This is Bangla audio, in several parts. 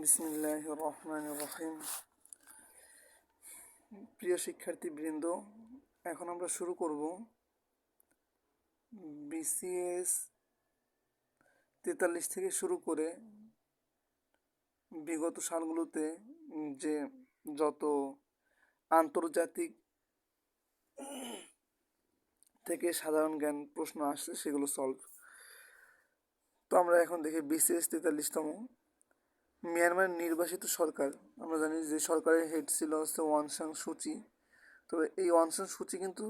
বিসমিল্লাহির রহমানির রহিম। প্রিয় শিক্ষার্থীবৃন্দ, এখন আমরা শুরু করব বিসিএস 43 থেকে শুরু করে বিগত সালগুলোতে যে যত আন্তর্জাতিক থেকে সাধারণ জ্ঞান প্রশ্ন আসছে সেগুলো সলভ। তো আমরা এখন দেখি বিসিএস 43তম। মিয়ানমার নির্বাসিত সরকার, আমরা জানি যে সরকারের হেড ছিল হচ্ছে অং সান সুচি। তবে এই অং সান সুচি কিন্তু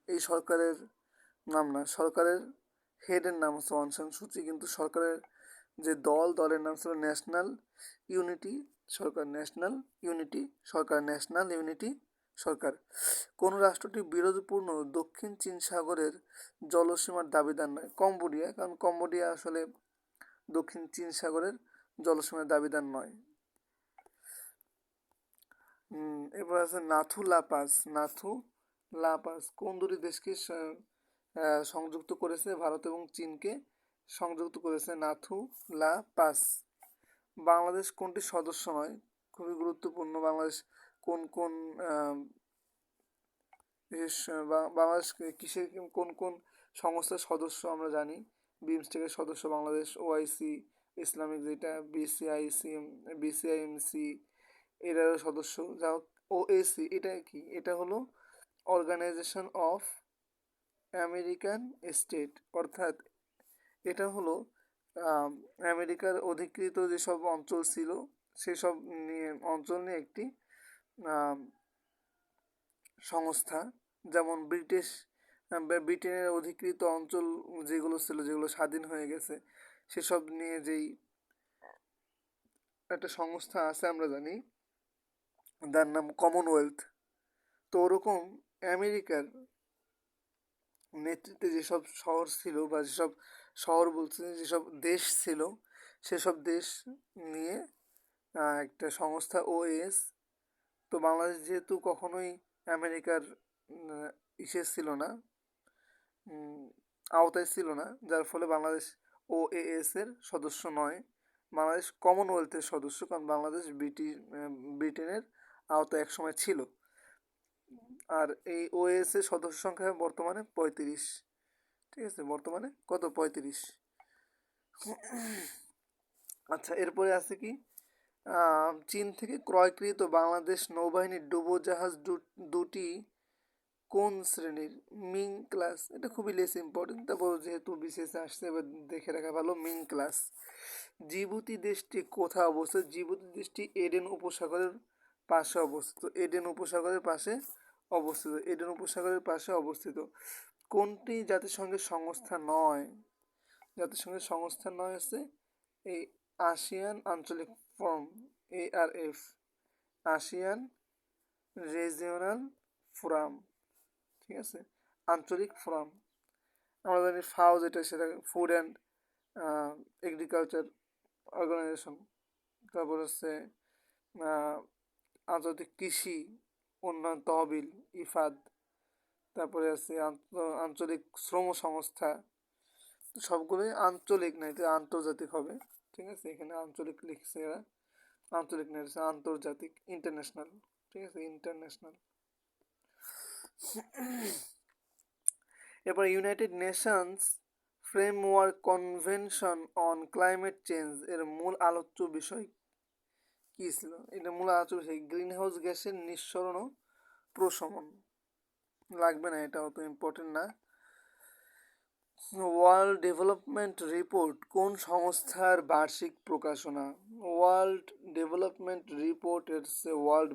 এই সরকারের নাম না, সরকারের হেডের নাম হচ্ছে অং সান সুচি, কিন্তু সরকারের যে দলের নাম ছিল ন্যাশনাল ইউনিটি সরকার। ন্যাশনাল ইউনিটি সরকার। কোন রাষ্ট্রটি বিরোধপূর্ণ দক্ষিণ চীন সাগরের জলসীমার দাবিদার নয়? কম্বোডিয়া, কারণ কম্বোডিয়া আসলে দক্ষিণ চীন সাগরের জলসীমার দাবিদার নয়। এবার আছে নাথু লা পাস কোন দুটি দেশকে সংযুক্ত করেছে? ভারত এবং চীনকে সংযুক্ত করেছে নাথু লা পাস। বাংলাদেশ কোনটি সদস্য নয়? খুবই গুরুত্বপূর্ণ। বাংলাদেশ কোন কোন বাংলাদেশ কিসের কোন কোন সংস্থার সদস্য আমরা জানি। বিমস্টেকের সদস্য বাংলাদেশ, ওআইসি, ইসলামিক যেটা বিসিআইএমসি এটারও সদস্য। যা হোক, ওএসি এটা কি? এটা হলো অর্গানাইজেশন অফ আমেরিকান স্টেট, অর্থাৎ এটা হলো আমেরিকার অধিকৃত যেসব অঞ্চল ছিল সেসব নিয়ে অঞ্চল নিয়ে একটি সংস্থা। যেমন ব্রিটেনের অধিকৃত অঞ্চল যেগুলো ছিল, যেগুলো স্বাধীন হয়ে গেছে, সেসব নিয়ে যেই একটা সংস্থা আছে আমরা জানি, তার নাম কমনওয়েলথ। তো ওরকম আমেরিকার নেতৃত্বে যেসব শহর ছিল, বা যেসব শহর বলছে যেসব দেশ ছিল, সেসব দেশ নিয়ে একটা সংস্থা ওএস। তো বাংলাদেশ যেহেতু কখনোই আমেরিকার ইসে ছিল না, আওতায় ছিল না, যার ফলে বাংলাদেশ ওএএস এর সদস্য নয়। বাংলাদেশ কমনওয়েলথের সদস্য, কারণ বাংলাদেশ ব্রিটেনের আওতায় একসময় ছিল। আর এই ওএএস এর সদস্য সংখ্যা বর্তমানে 35। ঠিক আছে, বর্তমানে কত? 35। আচ্ছা, এরপরে আছে কি? চীন থেকে ক্রয়কৃত বাংলাদেশ নৌবাহিনীর ডুবোজাহাজ দুটি কোন শ্রেণীর? Ming class. এটা খুবই লেস ইম্পর্টেন্ট, তারপর যেহেতু বিশেষ আসছে এবার দেখে রাখা ভালো। Ming class. জিবুতি দেশটি কোথায় অবস্থিত? জিবুতি দেশটি এডেন উপসাগরের পাশে অবস্থিত। এডেন উপসাগরের পাশে অবস্থিত। কোনটি জাতিসংঘের সংস্থা নয়? জাতিসংঘের সংস্থা নয় হচ্ছে এই আসিয়ান আঞ্চলিক forum, ARF, ASEAN regional forum. ঠিক আছে, আঞ্চলিক ফোরাম। আমরা জানি ফাও যেটা, সেটা ফুড অ্যান্ড এগ্রিকালচার অর্গানাইজেশন। তারপর হচ্ছে আন্তর্জাতিক কৃষি উন্নয়ন তহবিল, ইফাদ। তারপরে আছে আঞ্চলিক শ্রম সংস্থা। সবগুলোই আঞ্চলিক না, এটা আন্তর্জাতিক হবে। ঠিক আছে, এখানে আঞ্চলিক লিখছে এরা, আঞ্চলিক না, আন্তর্জাতিক, ইন্টারন্যাশনাল। ঠিক আছে, ইন্টারন্যাশনাল। এরপর United Nations framework convention on climate change এর মূল আলোচ্য বিষয় কি ছিল? এটা মূল আলোচ্য বিষয় গ্রিন হাউস গ্যাসের নিঃসরণ ও প্রশমন। লাগবে না, এটা অত ইম্পর্টেন্ট না। ওয়ার্ল্ড ডেভেলপমেন্ট রিপোর্ট কোন সংস্থার বার্ষিক প্রকাশনা? ওয়ার্ল্ড ডেভেলপমেন্ট রিপোর্ট হচ্ছে ওয়ার্ল্ড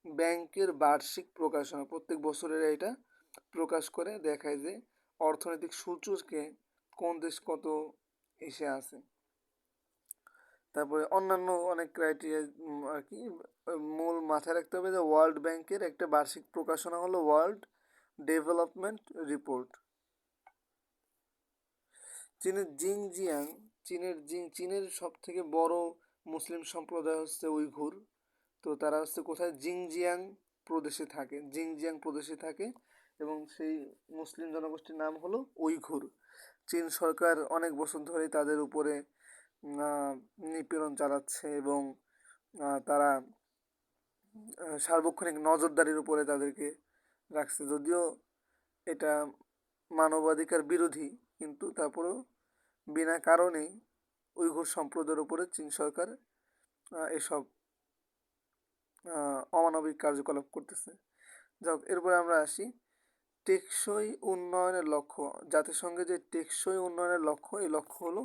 ব্যাংকের বার্ষিক প্রকাশনা। প্রত্যেক বছরের এটা প্রকাশ করে, দেখায় যে অর্থনৈতিক সূচকে কোন দেশ কত এসে আছে। তারপরে অন্যান্য অনেক ক্রাইটেরিয়া আর কি মূল মাথায় রাখতে হবে, যে ওয়ার্ল্ড ব্যাংকের একটা বার্ষিক প্রকাশনা হলো ওয়ার্ল্ড ডেভেলপমেন্ট রিপোর্ট। চীনের সব থেকে বড় মুসলিম সম্প্রদায় হচ্ছে উইঘুর। তো তারা হচ্ছে কোথায়? জিনজিয়াং প্রদেশে থাকে এবং সেই মুসলিম জনগোষ্ঠীর নাম হলো উইঘুর। চীন সরকার অনেক বছর ধরে তাদের উপরে নিপীড়ন চালাচ্ছে এবং তারা সার্বক্ষণিক নজরদারির উপরে তাদেরকে রাখছে। যদিও এটা মানবাধিকার বিরোধী, কিন্তু তারপরেও বিনা কারণেই উইঘুর সম্প্রদায়ের উপরে চীন সরকার এসব অমানবিক কার্যকলাপ করতেছে। যাক, এরপরে আমরা আসি টেকসই উন্নয়নের লক্ষ্য। জাতিসংঘের যে টেকসই উন্নয়নের লক্ষ্য, এই লক্ষ্য হলো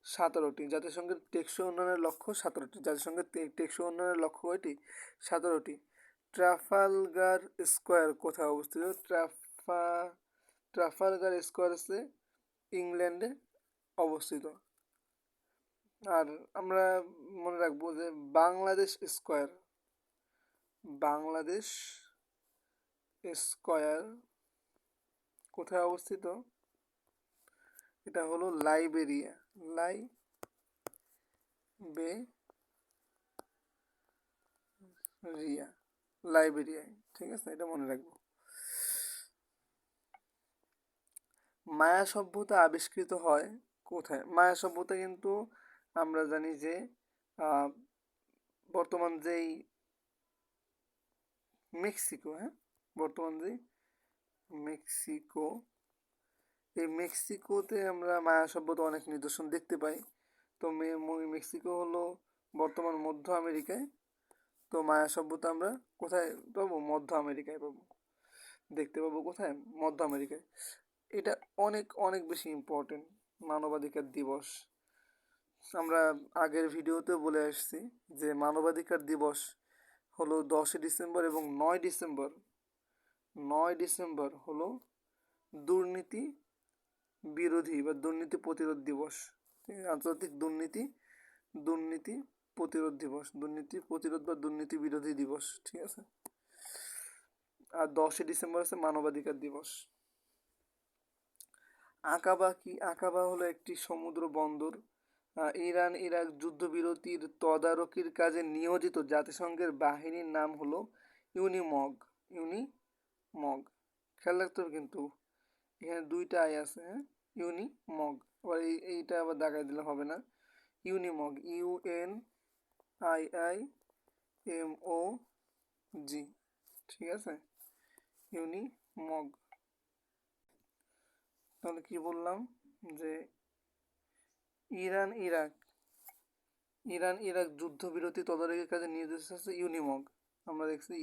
17টি। জাতিসংঘের টেকসই উন্নয়নের লক্ষ্য 17টি। জাতিসংঘের টেকসই উন্নয়নের লক্ষ্য কয়টি? 17টি। ট্রাফালগার স্কোয়ার কোথায় অবস্থিত? ট্রাফালগার স্কোয়ার হচ্ছে ইংল্যান্ডে অবস্থিত। আর আমরা মনে রাখবো যে বাংলাদেশ স্কোয়ার কোথায় অবস্থিত? এটা হলো লাইবেরিয়ায়। ঠিক আছে, এটা মনে রাখবো। মায়া সভ্যতা আবিষ্কৃত হয় কোথায়? মায়া সভ্যতা কিন্তু আমরা জানি যে বর্তমান যেই মেক্সিকো, এই মেক্সিকোতে আমরা মায়া সভ্যতা অনেক নিদর্শন দেখতে পাই। তো মেক্সিকো হলো বর্তমান মধ্য আমেরিকায়। তো মায়া সভ্যতা আমরা কোথায় পাবো? মধ্য আমেরিকায় পাবো, দেখতে পাবো। কোথায়? মধ্য আমেরিকায়। এটা অনেক অনেক বেশি ইম্পর্টেন্ট, মানবাধিকার দিবস। আমরা আগের ভিডিওতে বলে আসছি যে মানবাধিকার দিবস হলো 10 ডিসেম্বর এবং 9 ডিসেম্বর হলো দুর্নীতি বিরোধী বা দুর্নীতি প্রতিরোধ দিবস। আন্তর্জাতিক দুর্নীতি প্রতিরোধ দিবস, দুর্নীতি প্রতিরোধ বা দুর্নীতি বিরোধী দিবস। ঠিক আছে। আর 10 ডিসেম্বর আছে মানবাধিকার দিবস। আকাবা কি? আকাবা হলো একটি সমুদ্র বন্দর। ইরান ইরাক যুদ্ধবিরতির তদারকির কাজে নিয়োজিত জাতিসংঘের বাহিনীর নাম হলো ইউনিমগ। খেয়াল রাখতে হবে কিন্তু এখানে দুইটা আই আছে, হ্যাঁ, ইউনিমগ। আবার এইটা আবার দাগাই দিলে হবে না। ইউনিমগ, UNIIMOG। ঠিক আছে, ইউনিমগ। তাহলে কি বললাম? যে ইরান ইরাক যুদ্ধবিরতি তদারকির কাজে নিয়োজিত আছে ইউনিমগ। আমরা দেখছি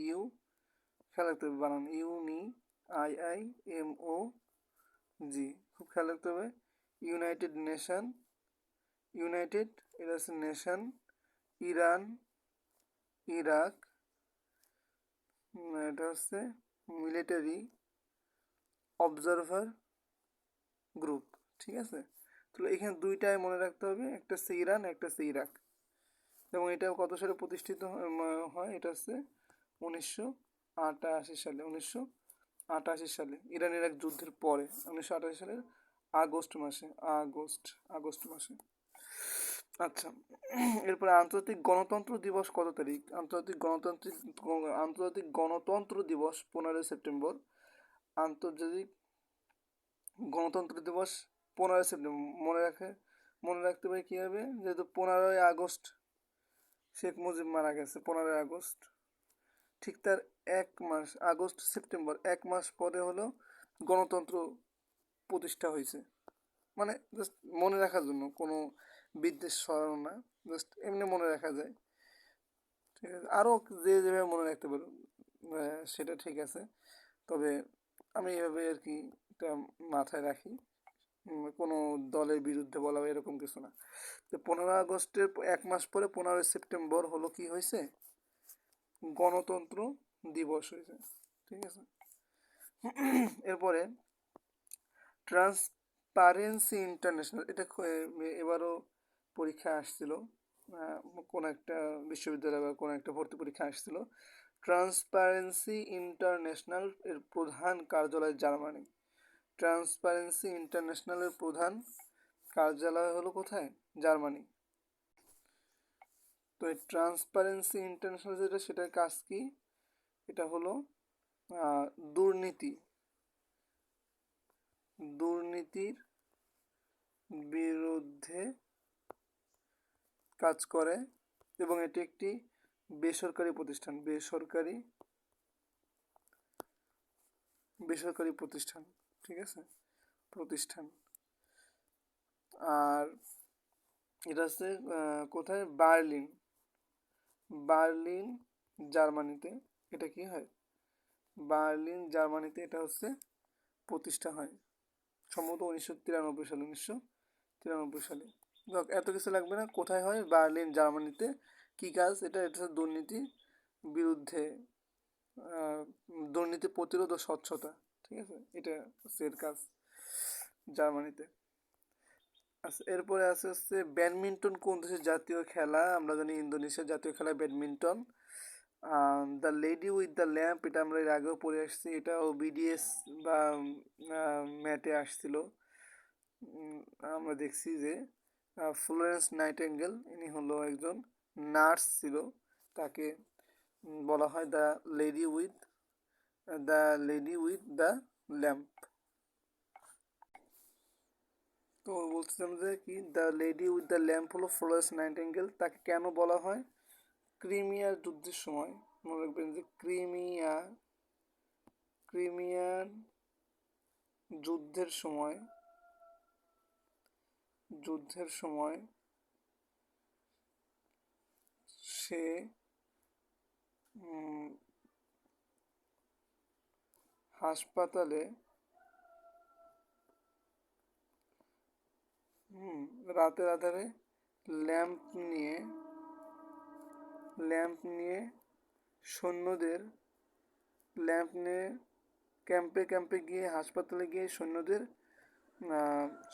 খেয়াল রাখতে হবে বানান, UNIIMOG। খুব খেয়াল রাখতে হবে। এটা হচ্ছে নেশন, ইরান ইরাক, এটা হচ্ছে মিলিটারি অবজারভার গ্রুপ। ঠিক আছে। তাহলে এখানে দুইটাই মনে রাখতে হবে, একটা হচ্ছে ইরান, একটা হচ্ছে ইরাক। এবং এটা কত সালে প্রতিষ্ঠিত হয়? এটা হচ্ছে 1988 সালে, ইরান ইরাক যুদ্ধের পরে 1988 সালের আগস্ট মাসে। আচ্ছা, এরপরে আন্তর্জাতিক গণতন্ত্র দিবস কত তারিখ? আন্তর্জাতিক গণতন্ত্র দিবস 15 সেপ্টেম্বর। আন্তর্জাতিক গণতন্ত্র দিবস 15 সেপ্টেম্বর। মনে রাখতে পারি কীভাবে? যেহেতু 15 আগস্ট শেখ মুজিব মারা গেছে, 15 আগস্ট। ঠিক তার সেপ্টেম্বর 1 মাস পরে হলো গণতন্ত্র প্রতিষ্ঠা হয়েছে। মানে জাস্ট মনে রাখার জন্য, কোনো বিদ্বেষ সরানো না, জাস্ট এমনি মনে রাখা যায়। ঠিক আছে। আরও যেভাবে মনে রাখতে পারো সেটা ঠিক আছে, তবে আমি এভাবে আর কি এটা মাথায় রাখি। কোনো দলের বিরুদ্ধে বলা হয় এরকম কিছু না। তো 15 আগস্টের 1 মাস পরে 15 সেপ্টেম্বর হলো কি হয়েছে? গণতন্ত্র দিবস হয়েছে। ঠিক আছে। এরপরে ট্রান্সপারেন্সি ইন্টারন্যাশনাল, এটা এবারও পরীক্ষা আসছিল, কোনো একটা বিশ্ববিদ্যালয় বা কোনো একটা ভর্তি পরীক্ষা আসছিল। ট্রান্সপারেন্সি ইন্টারন্যাশনাল এর প্রধান কার্যালয় জার্মানি। ট্রান্সপারেন্সি ইন্টারন্যাশনালের প্রধান কার্যালয় হলো কোথায়? জার্মানি। তো এই ট্রান্সপারেন্সি ইন্টারন্যাশনাল যেটা, সেটার কাজ কি? এটা হলো দুর্নীতির বিরুদ্ধে কাজ করে এবং এটি একটি বেসরকারি প্রতিষ্ঠান, বেসরকারি প্রতিষ্ঠান, ঠিক আছে, প্রতিষ্ঠান। আর এটা হচ্ছে কোথায়, বার্লিন জার্মানিতে। এটা কি হয়, বার্লিন জার্মানিতে এটা হচ্ছে প্রতিষ্ঠা হয়, সম্ভবত 1993 সালে। এত কিছু লাগবে না, কোথায় হয়, বার্লিন জার্মানিতে। কি কাজ এটা, এটা হচ্ছে দুর্নীতি বিরুদ্ধে, দুর্নীতি প্রতিরোধ ও স্বচ্ছতা, ঠিক আছে, এটা হচ্ছে এর কাজ জার্মানিতে। আচ্ছা, এরপরে আছে হচ্ছে ব্যাডমিন্টন কোন দেশের জাতীয় খেলা, আমরা জানি ইন্দোনেশিয়ার জাতীয় খেলা badminton. The lady with the lamp, এটা আমরা এর আগেও পড়ে আসছি, এটাও বিডিএস বা ম্যাটে আসছিল। আমরা দেখছি যে ফ্লোরেন্স নাইটেঙ্গেল, ইনি হলো একজন নার্স ছিল, তাকে বলা হয় the lady with the lamp. তো বলছিলাম যে কি, the lady with the lamp হলো ফ্লোরেন্স নাইটেঙ্গেল। তাকে কেন বলা হয়, ক্রিমিয়ার যুদ্ধের সময়, মনে রাখবেন যে ক্রিমিয়ার যুদ্ধের সময় সে হাসপাতালে রাতের আধারে ল্যাম্প নিয়ে সৈন্যদের ক্যাম্পে গিয়ে, হাসপাতালে গিয়ে সৈন্যদের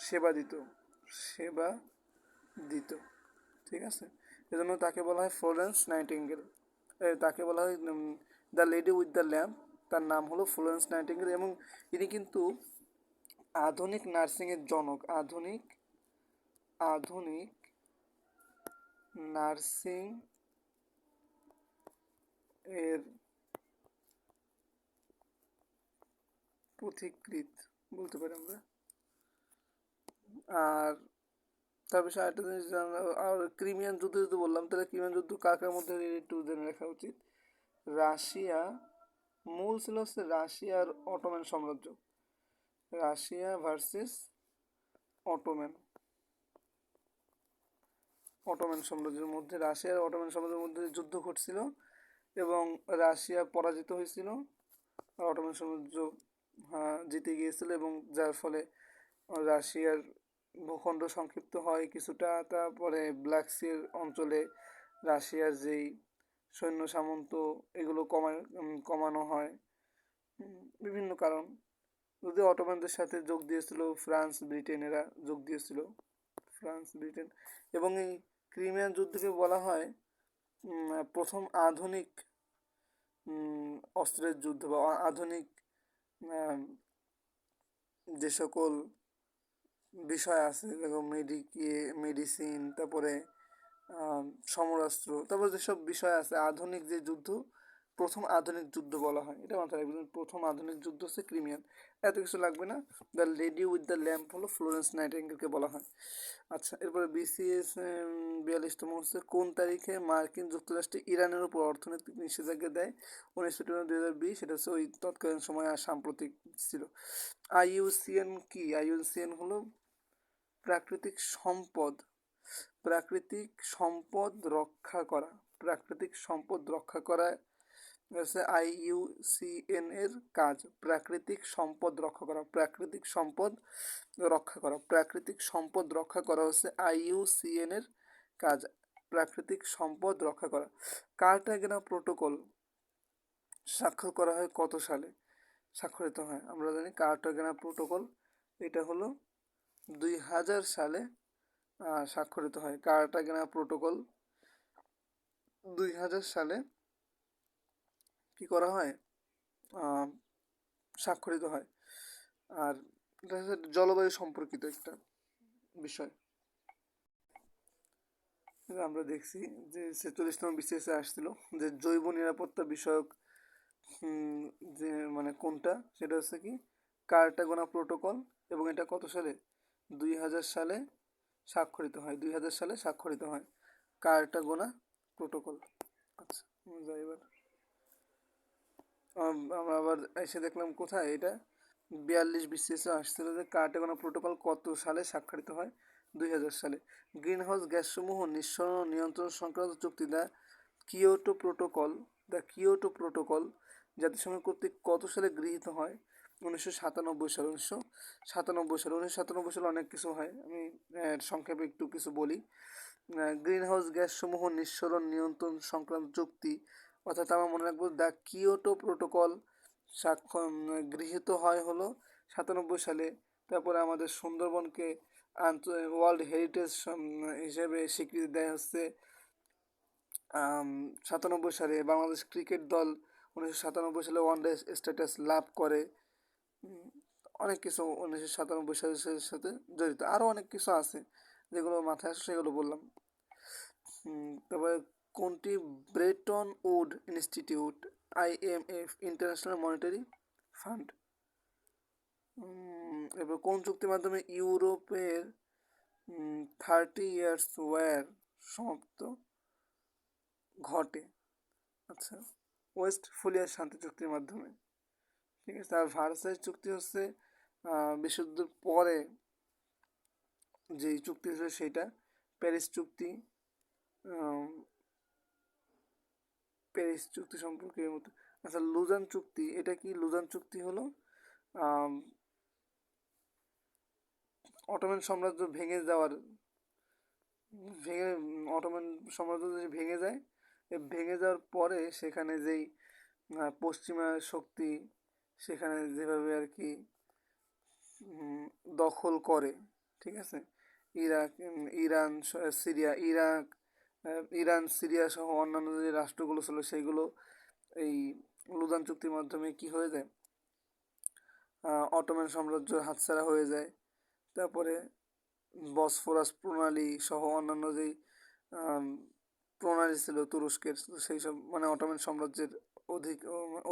সেবা দিত, ঠিক আছে। এজন্য তাকে বলা হয় ফ্লোরেন্স নাইটিঙ্গেল। তাকে বলা হয় the lady with the lamp, তার নাম হলো ফ্লোরেন্স নাইটিঙ্গেল। এবং ইনি কিন্তু আধুনিক নার্সিংয়ের জনক, আধুনিক নার্সিং এর পথিকৃৎ বলতে পারি আমরা। আর তার বিষয়ে আরেকটা জিনিস আর ক্রিমিয়ান যুদ্ধ যদি বললাম, তাহলে ক্রিমিয়ান যুদ্ধ কার কার মধ্যে একটু জেনে রাখা উচিত। রাশিয়া, মূল ছিল হচ্ছে রাশিয়ার অটোম্যান সাম্রাজ্য, রাশিয়া ভার্সেস অটোম্যান সাম্রাজ্যের মধ্যে, রাশিয়ার অটোম্যান সাম্রাজ্যের মধ্যে যুদ্ধ ঘটছিল এবং রাশিয়া পরাজিত হয়েছিল আর অটোম্যান সাম্রাজ্য জিতে গিয়েছিল, এবং যার ফলে রাশিয়ার ভূখণ্ড সংক্ষিপ্ত হয় কিছুটা। তারপরে ব্ল্যাক সির অঞ্চলে রাশিয়ার যেই সৈন্য সামন্ত এগুলো কমানো হয়, বিভিন্ন কারণ। যদি অটোম্যানদের সাথে যোগ দিয়েছিল ফ্রান্স ব্রিটেন। এবং এই ক্রিমিয়ান যুদ্ধকে বলা হয় প্রথম আধুনিক অস্ত্রের যুদ্ধ, বা আধুনিক যে সকল বিষয় আছে, যেরকম মেডিসিন, তারপরে সমরাস্ত্র, তারপরে যেসব বিষয় আছে, আধুনিক যে যুদ্ধ, প্রথম আধুনিক যুদ্ধ বলা হয়, এটা মাথায় রাখবেন। প্রথম আধুনিক যুদ্ধ হচ্ছে ক্রিমিয়ান। এত কিছু লাগবে না, the lady with the lamp হলো ফ্লোরেন্স নাইটিঙ্গেলকে বলা হয়। আচ্ছা, এরপরে BCS 42তম হচ্ছে কোন তারিখে মার্কিন যুক্তরাষ্ট্র ইরানের উপর অর্থনৈতিক নিষেধাজ্ঞা দেয়, 19 সেপ্টেম্বর 2020। সেটা হচ্ছে ওই তৎকালীন সময় আর সাম্প্রতিক ছিল। IUCN কি, IUCN হলো প্রাকৃতিক সম্পদ রক্ষা করা হচ্ছে IUCN এর কাজ। প্রাকৃতিক সম্পদ রক্ষা করা হচ্ছে IUCN এর কাজ, প্রাকৃতিক সম্পদ রক্ষা করা। কার্টাগেনা প্রোটোকল স্বাক্ষর করা হয় কত সালে, স্বাক্ষরিত হয়, আমরা জানি কার্টাগেনা প্রোটোকল, এটা হলো 2000 সালে স্বাক্ষরিত হয়। কার্টাগেনা প্রোটোকল 2000 সালে কি করা হয়, স্বাক্ষরিত হয়। আর এটা হচ্ছে জলবায়ু সম্পর্কিত একটা বিষয়। আমরা দেখছি যে 46তম BCS আসছিল যে জৈব নিরাপত্তা বিষয়ক যে মানে কোনটা, সেটা হচ্ছে কি কার্টাগেনা প্রোটোকল। এবং এটা কত সালে, 2000 সালে স্বাক্ষরিত হয়। Cartagena protocol. আচ্ছা যাই এবার আমরা আবার এসে দেখলাম কোথায় এটা 42 BCS আসছিল যে কার্টাগোনা প্রোটোকল কত সালে স্বাক্ষরিত হয়? 2000 সালে। গ্রিনহাউস গ্যাসসমূহ নিঃসরণ ও নিয়ন্ত্রণ সংক্রান্ত চুক্তি দ্য কিয়োটো প্রোটোকল জাতিসংঘ কর্তৃক কত সালে গৃহীত হয়? 1997 সালে। 1997 সালে অনেক কিছু হয়, আমি সংক্ষেপে একটু কিছু বলি। গ্রিনহাউস গ্যাসসমূহ নিঃসরণ নিয়ন্ত্রণ সংক্রান্ত চুক্তি, অর্থাৎ আমরা মনে রাখবো দ্য কিয়োটো প্রোটোকল গৃহীত হয় হলো 97 সালে। তারপরে আমাদের সুন্দরবনকে ওয়ার্ল্ড হেরিটেজ হিসেবে স্বীকৃতি দেয় হচ্ছে 97 সালে। বাংলাদেশ ক্রিকেট দল 1997 সালে ওয়ানডে স্ট্যাটাস লাভ করে। অনেক কিছু 1997 সালের সাথে জড়িত, আরও অনেক কিছু আছে যেগুলো মাথায় আসে সেগুলো বললাম। তারপরে কোনটি Bretton Wood institute, IMF, international monetary fund. এবার কোন চুক্তির মাধ্যমে ইউরোপের 30 ইয়ার্স ওয়ার সমাপ্ত ঘটে? আচ্ছা, ওয়েস্টফালিয়া শান্তি চুক্তির মাধ্যমে। ঠিক আছে, আর ভার্সাই চুক্তি হচ্ছে বিশ্বযুদ্ধের পরে যেই চুক্তি ছিল সেটা। প্যারিস চুক্তি, প্যারিস চুক্তি সম্পর্কে মতো। আচ্ছা, লুজান চুক্তি এটা কি? লুজান চুক্তি হলো অটোমান সাম্রাজ্য ভেঙে অটোমান সাম্রাজ্য যদি ভেঙে যায়, ভেঙে যাওয়ার পরে সেখানে যেই পশ্চিমা শক্তি সেখানে যেভাবে আর কি দখল করে, ঠিক আছে, ইরান সিরিয়া সহ অন্যান্য যে রাষ্ট্রগুলো ছিল সেগুলো এই লুজান চুক্তির মাধ্যমে কি হয়ে যায়, অটোমান সাম্রাজ্য হাতছাড়া হয়ে যায়। তারপরে বসফরাস প্রণালী সহ অন্যান্য যেই প্রণালী ছিল তুরস্কের, সেই সব মানে অটোমান সাম্রাজ্যের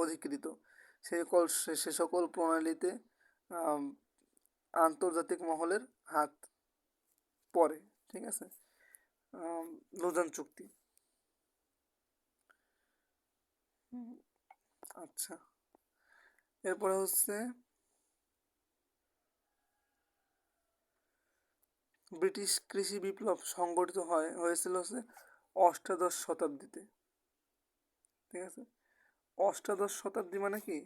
অধিকৃত সে সকল প্রণালীতে আন্তর্জাতিক মহলের হাত পড়ে। ঠিক আছে, লুজান চুক্তি। আচ্ছা, এরপরে হচ্ছে ব্রিটিশ কৃষি বিপ্লব সংগঠিত হয়েছিল হচ্ছে 18 শতাব্দীতে। ঠিক আছে, 18 শতাব্দী মানে কি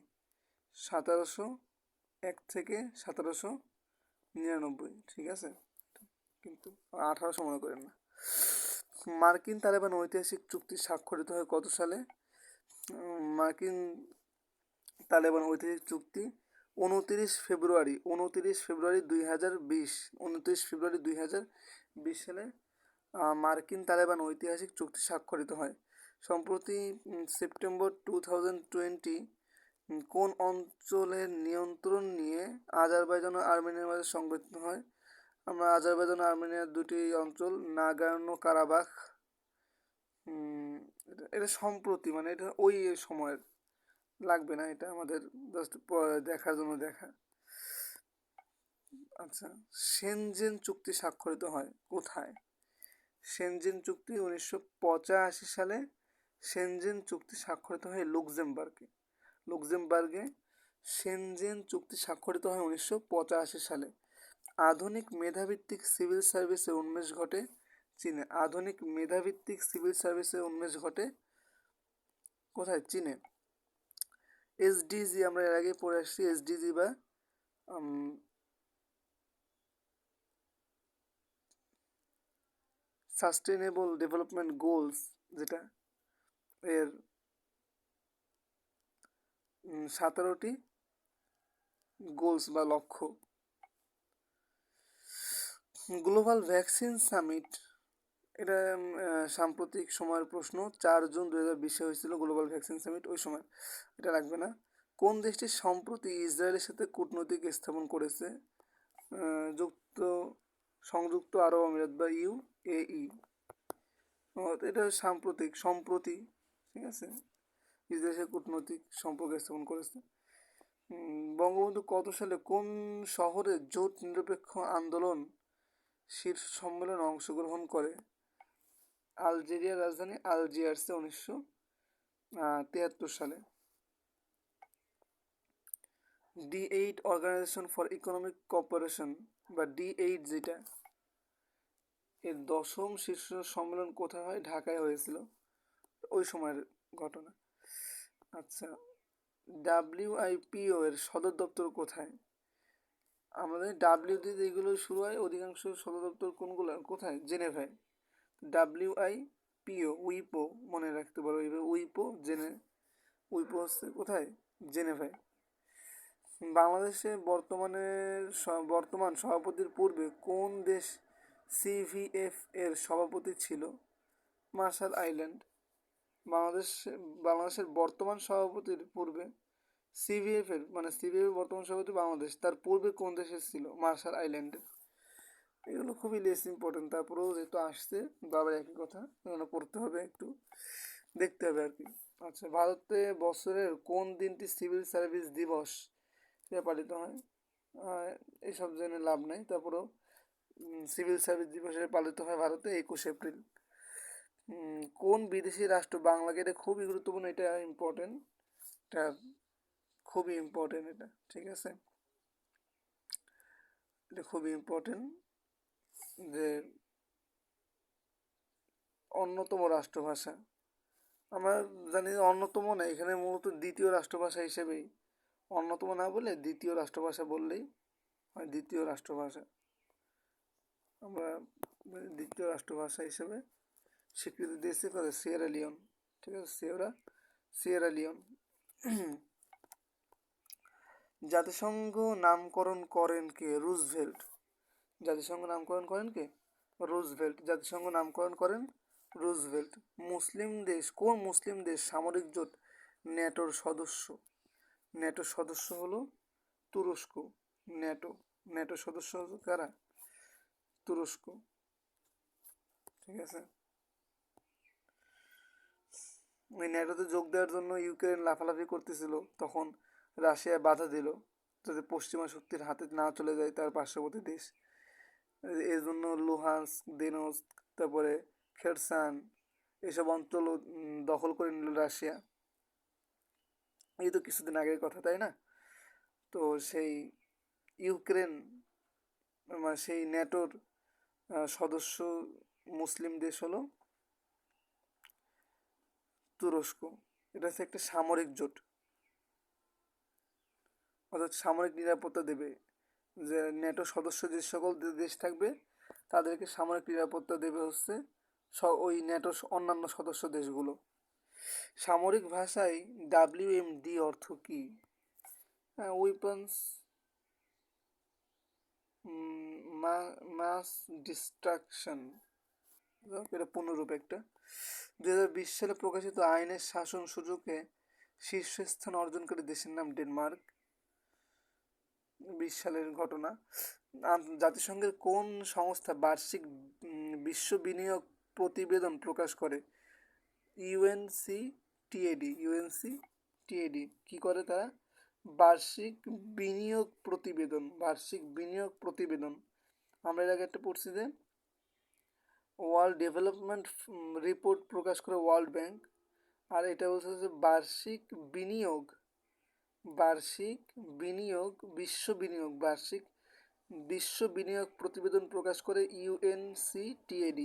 1701 থেকে 1799। ঠিক আছে, কিন্তু 1800 মনে করেন না। মার্কিন তালেবান ঐতিহাসিক চুক্তি স্বাক্ষরিত হয় কত সালে? মার্কিন তালেবান ঐতিহাসিক চুক্তি 29 ফেব্রুয়ারি 2020 সালে মার্কিন তালেবান ঐতিহাসিক চুক্তি স্বাক্ষরিত হয়। সম্প্রতি সেপ্টেম্বর 2020 কোন অঞ্চলের নিয়ন্ত্রণ নিয়ে আজারবাইজান ও আর্মেনিয়ার মাঝে সংঘটিত হয়? আমরা আজারবাইজান ও আর্মেনিয়ার দুটি অঞ্চল, নাগোর্নো কারাবাখ। এটা সম্প্রতি, মানে এটা ওই সময়ের, লাগবে না, এটা আমাদের জাস্ট দেখার জন্য দেখা। আচ্ছা, শেনজেন চুক্তি স্বাক্ষরিত হয় কোথায়? শেনজেন চুক্তি 1985 সালে শেনজেন চুক্তি স্বাক্ষরিত হয় লুক্সেমবার্গে শেনজেন চুক্তি স্বাক্ষরিত হয় 1985 সালে। আধুনিক মেধাভিত্তিক সিভিল সার্ভিসের উন্মেষ ঘটে চীনে। আধুনিক মেধাভিত্তিক সিভিল সার্ভিসের উন্মেষ ঘটে কোথায়? চীনে। SDG আমরা এর আগে পড়ে আসছি, SDG বা সাস্টেনেবল ডেভেলপমেন্ট গোলস, যেটা এর 17টি গোলস বা লক্ষ্য। গ্লোবাল ভ্যাকসিন সামিট, এটা সাম্প্রতিক সময়ের প্রশ্ন। 4 জুন 2020 হয়েছিল গ্লোবাল ভ্যাকসিন সামিট, ওই সময়, এটা লাগবে না। কোন দেশটি সম্প্রতি ইসরায়েলের সাথে কূটনৈতিক স্থাপন করেছে? সংযুক্ত আরব আমিরাত বা UAE। এটা সম্প্রতি, ঠিক আছে, ইসরায়েলের সাথে কূটনৈতিক সম্পর্ক স্থাপন করেছে। বঙ্গবন্ধু কত সালে কোন শহরে জোট নিরপেক্ষ আন্দোলন শীর্ষ সম্মেলনে অংশগ্রহণ করে? আলজেরিয়ার রাজধানী আলজিয়ার্সে 1973 সালে। D8 organisation for economic cooperation বা D8 যেটা, এর 10ম শীর্ষ সম্মেলন কোথায় হয়? ঢাকায় হয়েছিল ওই সময়ের ঘটনা। আচ্ছা, WIPO এর সদর দপ্তর কোথায়? আমাদের ডাব্লিউ দিয়ে যেগুলো শুরু হয় অধিকাংশ সদর দপ্তর কোনগুলো কোথায়? জেনেভায়। WIPO উইপো মনে রাখতে পারো, এইভাবে উইপো উইপো হচ্ছে কোথায়? জেনেভায়। বাংলাদেশে বর্তমান সভাপতির পূর্বে কোন দেশ CVF এর সভাপতি ছিল? Marshall Island. বাংলাদেশের বর্তমান সভাপতির পূর্বে CVF এর বর্তমান সভাপতি বাংলাদেশ, তার পূর্বে কোন দেশের ছিল? মার্শাল আইল্যান্ডে। এগুলো খুবই লেস ইম্পর্টেন্ট, তারপরেও যেহেতু আসছে বাবার একই কথা, এগুলো পড়তে হবে, একটু দেখতে হবে আর কি। আচ্ছা, ভারতে বছরের কোন দিনটি সিভিল সার্ভিস দিবস পালিত হয়? এইসব জেনে লাভ নাই, তারপরেও সিভিল সার্ভিস দিবসে পালিত হয় ভারতে 21 এপ্রিল। কোন বিদেশি রাষ্ট্র বাংলাকে, এটা খুবই গুরুত্বপূর্ণ, এটা ইম্পর্টেন্ট, এটা খুবই ইম্পর্টেন্ট, এটা ঠিক আছে, এটা খুবই ইম্পর্টেন্ট যে অন্যতম রাষ্ট্রভাষা, আমরা জানি অন্যতম না, এখানে মূলত দ্বিতীয় রাষ্ট্রভাষা হিসেবেই, অন্যতম না বলে দ্বিতীয় রাষ্ট্রভাষা বললেই হয়, দ্বিতীয় রাষ্ট্রভাষা আমরা দ্বিতীয় রাষ্ট্রভাষা হিসেবে স্বীকৃতি দিয়েছি করে সিয়েরা লিওন, ঠিক আছে, সিয়েরা লিওন। জাতিসংঘ নামকরণ করেন কে? রুজভেল্ট। জাতিসংঘ নামকরণ করেন কে? রুজভেল্ট। জাতিসংঘ নামকরণ করেন রুজভেল্ট। কোন মুসলিম দেশ সামরিক জোট ন্যাটোর সদস্য? ন্যাটোর সদস্য হলো তুরস্ক। ন্যাটোর সদস্য হলো কারা? তুরস্ক, ঠিক আছে। ওই ন্যাটোতে যোগ দেওয়ার জন্য ইউক্রেন লাফালাফি করতেছিল, তখন রাশিয়া বাধা দিল যাতে পশ্চিমা শক্তির হাতে না চলে যায় তার পার্শ্ববর্তী দেশ। এর জন্য লুহান্স্ক, দোনেৎস্ক, তারপরে খেরসান, এসব অঞ্চল দখল করে নিল রাশিয়া। এই তো কিছুদিন আগের কথা, তাই না? তো সেই ইউক্রেন সেই ন্যাটোর সদস্য মুসলিম দেশ হলো তুরস্ক। এটা হচ্ছে একটা সামরিক জোট, অর্থাৎ সামরিক নিরাপত্তা দেবে, যে ন্যাটো সদস্য যে সকল দেশ থাকবে তাদেরকে সামরিক নিরাপত্তা দেবে হচ্ছে ওই ন্যাটোর অন্যান্য সদস্য দেশগুলো। সামরিক ভাষায় WMD অর্থ কি? উইপন্স মাস ডিস্ট্রাকশন, এটা পূর্ণরূপ একটা। 2020 সালে প্রকাশিত আইনের শাসন সূচকে শীর্ষস্থান অর্জনকারী দেশের নাম ডেনমার্ক। 20 সালের ঘটনা। জাতিসংঘের কোন সংস্থা বার্ষিক বিশ্ব বিনিয়োগ প্রতিবেদন প্রকাশ করে? UNCTAD কি করে তারা? বার্ষিক বিনিয়োগ প্রতিবেদন। আমরা এর আগে একটা পড়ছি যে ওয়ার্ল্ড ডেভেলপমেন্ট রিপোর্ট প্রকাশ করে ওয়ার্ল্ড ব্যাংক, আর এটা হচ্ছে যে বার্ষিক বিনিয়োগ বিশ্ব বিনিয়োগ প্রতিবেদন প্রকাশ করে UNCTAD।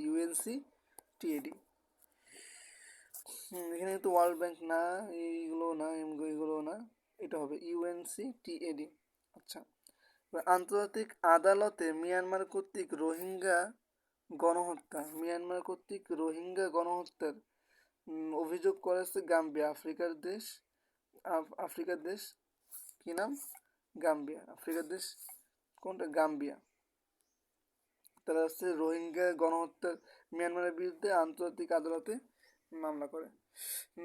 এখানে তো ওয়ার্ল্ড ব্যাংক না, এইগুলো না, এটা হবে UNCTAD। আচ্ছা, আন্তর্জাতিক আদালতে মিয়ানমার কর্তৃক রোহিঙ্গা গণহত্যার অভিযোগ করেছে গাম্বিয়া, আফ্রিকার দেশ কি নাম? গাম্বিয়া। আফ্রিকার দেশ কোনটা? গাম্বিয়া। তারা হচ্ছে রোহিঙ্গা গণহত্যার মিয়ানমারের বিরুদ্ধে আন্তর্জাতিক আদালতে মামলা করে।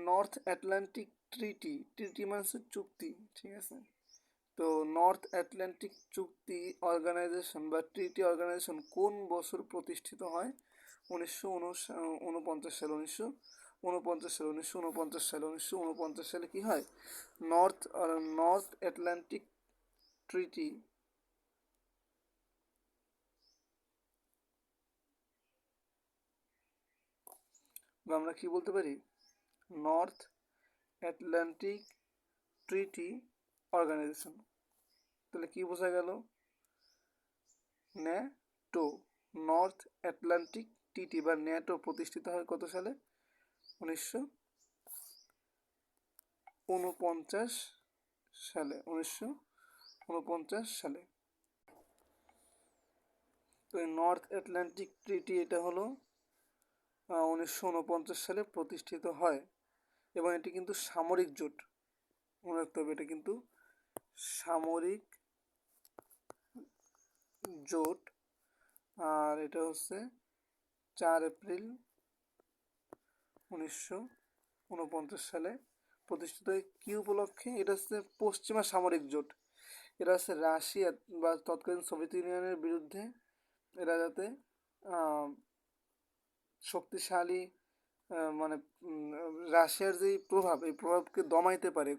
নর্থ আটলান্টিক ট্রিটি মানে হচ্ছে চুক্তি, ঠিক আছে। তো নর্থ আটলান্টিক চুক্তি অর্গানাইজেশন বা ট্রিটি অর্গানাইজেশন কোন বছর প্রতিষ্ঠিত হয়? 1949 সালে কি হয়? নর্থ আটলান্টিক ট্রিটি বা আমরা কি বলতে পারি, নর্থ আটলান্টিক ট্রিটি অর্গানাইজেশন। তাহলে কি বোঝা গেল, ন্যাটো, নর্থ আটলান্টিক ট্রিটি বা ন্যাটো প্রতিষ্ঠিত হয় কত সালে, 1949 সালে, 1949 সালে। তো এই নর্থ আটলান্টিক ট্রিটি এটা হলো 1949 সালে প্রতিষ্ঠিত হয়, এবং এটি কিন্তু সামরিক জোট, মনে রাখতে হবে এটা কিন্তু সামরিক জোট। আর এটা হচ্ছে 4 এপ্রিল 1949 সালে প্রতিষ্ঠিত হয়। কি উপলক্ষে? এটা হচ্ছে পশ্চিমা সামরিক জোট। এটা হচ্ছে রাশিয়া বা তৎকালীন সোভিয়েত ইউনিয়নের বিরুদ্ধে এরা যাতে শক্তিশালী মানে রাশিয়ার যেই প্রভাব, এই প্রভাবকে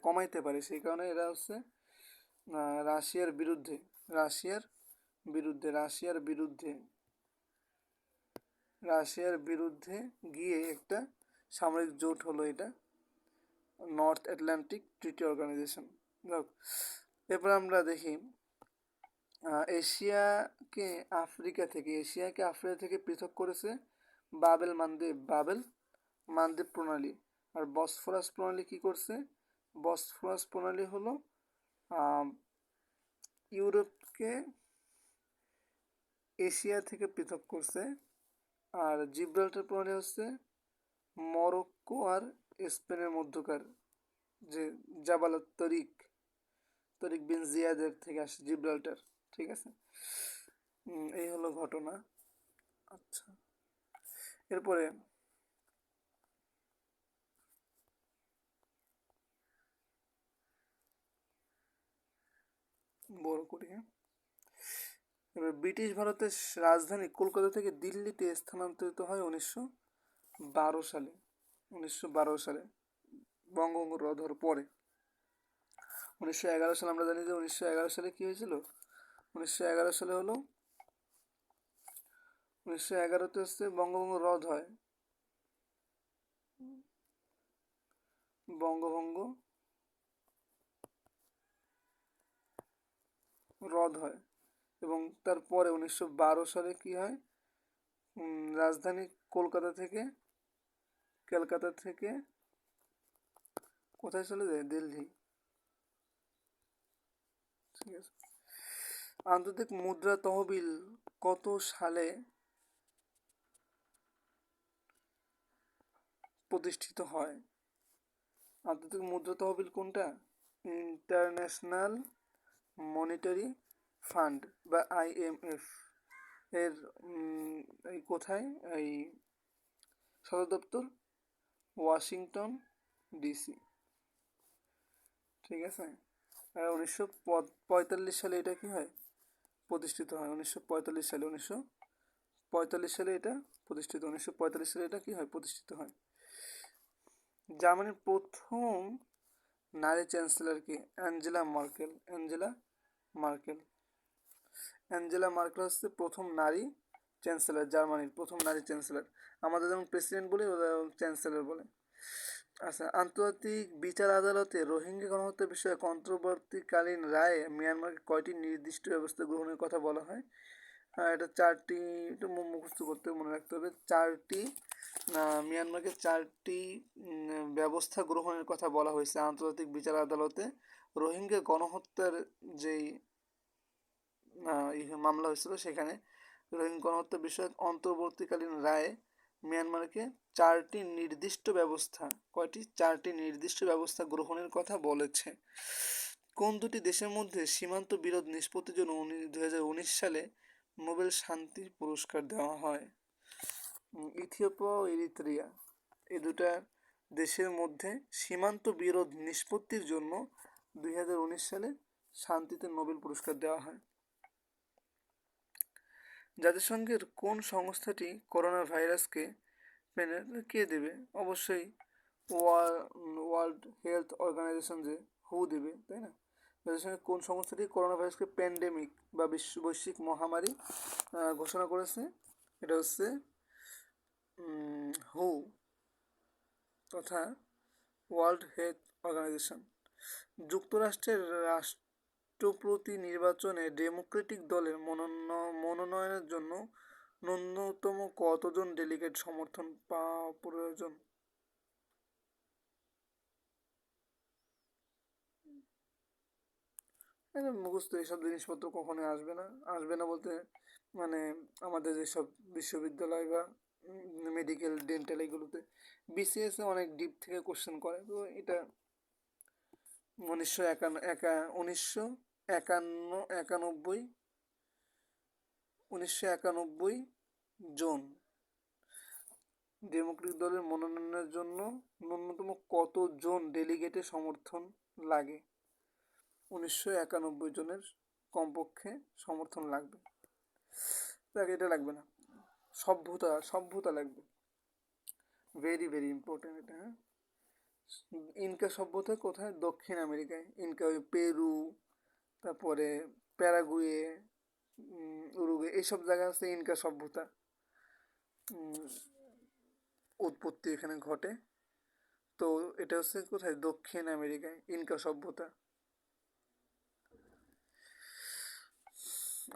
কমাইতে পারে, সেই কারণে এরা হচ্ছে রাশিয়ার বিরুদ্ধে রাশিয়ার বিরুদ্ধে রাশিয়ার বিরুদ্ধে রাশিয়ার বিরুদ্ধে গিয়ে একটা সামরিক জোট হলো এটা, নর্থ আটলান্টিক ট্রিটি অর্গানাইজেশন। এরপর আমরা দেখি এশিয়াকে আফ্রিকা থেকে পৃথক করেছে বাবেল মানদ্বীপ প্রণালী। আর বসফরাস প্রণালী কি করছে? বসফরাস প্রণালী হলো ইউরোপকে এশিয়া থেকে পৃথক করছে। আর জিব্রাল্টার প্রণালী হচ্ছে মরক্কো আর স্পেনের মধ্যকার, যে জাবাল তরিক বিন জিয়াদের থেকে আসে জিব্রাল্টার। ঠিক আছে, এই হলো ঘটনা। আচ্ছা, এরপরে বড় করি, হ্যাঁ। এবার ব্রিটিশ ভারতের রাজধানী কলকাতা থেকে দিল্লিতে স্থানান্তরিত হয় 1912 সালে। 1912 সালে বঙ্গভঙ্গ রদ হওয়ার পরে 1911 সালে আমরা জানি যে 1911 সালে কি হয়েছিল। 1911 সালে হলো 1911তে হচ্ছে বঙ্গভঙ্গ রদ হয়। বঙ্গভঙ্গ রদ হয় এবং তারপরে 1912 সালে কি হয়, রাজধানী কলকাতা থেকে কোথায় চলে যায়, দিল্লি। ঠিক আছে, আন্তর্জাতিক মুদ্রা তহবিল কত সালে প্রতিষ্ঠিত হয়? আন্তর্জাতিক মুদ্রা তহবিল কোনটা? ইন্টারন্যাশনাল মনিটারি ফান্ড বা IMF এর এই কোথায়, এই সদর দপ্তর ওয়াশিংটন DC। ঠিক আছে, 1945 সালে এটা কি হয়, প্রতিষ্ঠিত হয়। 1945 সালে এটা প্রতিষ্ঠিত 1945 সালে এটা কি হয়, প্রতিষ্ঠিত হয়। জার্মানির প্রথম নারী চ্যান্সেলর কি? অ্যাঞ্জেলা মার্কেল হচ্ছে প্রথম নারী চ্যান্সেলর, জার্মানির প্রথম নারী চ্যান্সেলর। আমাদের যেমন প্রেসিডেন্ট বলি, ওরা চ্যান্সেলর বলে। আচ্ছা, আন্তর্জাতিক বিচার আদালতে রোহিঙ্গা গণহত্যা বিষয়ে অন্তর্বর্তীকালীন রায়ে মিয়ানমারকে কয়টি নির্দিষ্ট ব্যবস্থা গ্রহণের কথা বলা হয়? এটা 4টি, একটু মুখস্থ করতে মনে রাখতে হবে। মিয়ানমারকে 4টি ব্যবস্থা গ্রহণের কথা বলা হয়েছে আন্তর্জাতিক বিচার আদালতে রোহিঙ্গা গণহত্যার যেই মামলা হয়েছিল, সেখানে রোহিঙ্গা গণহত্যা বিষয়ক অন্তর্বর্তীকালীন রায়ে মিয়ানমারকে 4টি নির্দিষ্ট ব্যবস্থা গ্রহণের কথা বলেছে। কোন দুটি দেশের মধ্যে সীমান্ত বিরোধ নিষ্পত্তির জন্য 2019 সালে নোবেল শান্তি পুরস্কার দেওয়া হয়? ইথিওপিয়া ও এরিত্রিয়া, এই দুটা দেশের মধ্যে সীমান্ত বিরোধ নিষ্পত্তির জন্য 2019 সালে শান্তিতে নোবেল পুরস্কার দেওয়া হয়। জাতিসংঘের কোন সংস্থাটি করোনা ভাইরাসকে কে দেবে? অবশ্যই ওয়ার্ল্ড হেলথ অর্গানাইজেশন, যে হু দেবে, তাই না? জাতিসংঘের কোন সংস্থাটি করোনা ভাইরাসকে প্যান্ডেমিক বা বৈশ্বিক মহামারী ঘোষণা করেছে? এটা হচ্ছে হু। তথা ওয়ার্ল্ড হেলথ অর্গানাইজেশন। যুক্তরাষ্ট্রের রাষ্ট্রপতি নির্বাচনে ডেমোক্রেটিক দলের মনোনয়নের জন্য ন্যূনতম কতজন ডেলিগেট সমর্থন পাওয়া প্রয়োজন? মুখস্থ এইসব জিনিসপত্র কখনোই আসবে না। আসবে না বলতে মানে আমাদের যেসব বিশ্ববিদ্যালয় বা মেডিকেল ডেন্টাল এগুলোতে বিসিএসে অনেক ডিপ থেকে কোশ্চেন করে, তো এটা 1991 জন ডেমোক্রেটিক দলের মনোনয়নের জন্য ন্যূনতম কতজন ডেলিগেটের সমর্থন লাগে? 1991 জনের কমপক্ষে সমর্থন লাগবে। দেখ, এটা লাগবে না, সভ্যতা লাগবে, ভেরি ভেরি ইম্পর্টেন্ট এটা। হ্যাঁ, ইনকা সভ্যতা কোথায়? দক্ষিণ আমেরিকায়। ইনকা ওই পেরু, তারপরে প্যারাগুয়ে, উরুগুয়ে, এইসব জায়গা আছে ইনকা সভ্যতা উৎপত্তি এখানে ঘটে। তো এটা হচ্ছে কোথায়? দক্ষিণ আমেরিকায় ইনকা সভ্যতা।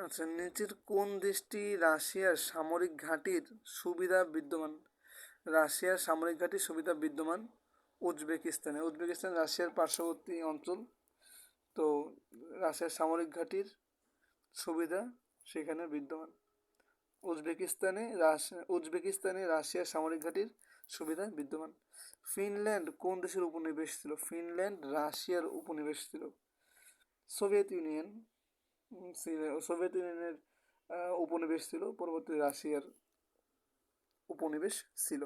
আচ্ছা, নিচের কোন দেশটি রাশিয়ার সামরিক ঘাঁটির সুবিধা বিদ্যমান? রাশিয়ার সামরিক ঘাঁটির সুবিধা বিদ্যমান উজবেকিস্তানে। উজবেকিস্তান রাশিয়ার পার্শ্ববর্তী অঞ্চল, তো রাশিয়ার সামরিক ঘাঁটির সুবিধা সেখানে বিদ্যমান। উজবেকিস্তানে রাশিয়ার সামরিক ঘাঁটির সুবিধা বিদ্যমান। ফিনল্যান্ড কোন দেশের উপনিবেশ ছিল? ফিনল্যান্ড রাশিয়ার উপনিবেশ ছিল। সোভিয়েত ইউনিয়নের উপনিবেশ ছিল, পরবর্তী রাশিয়ার উপনিবেশ ছিল।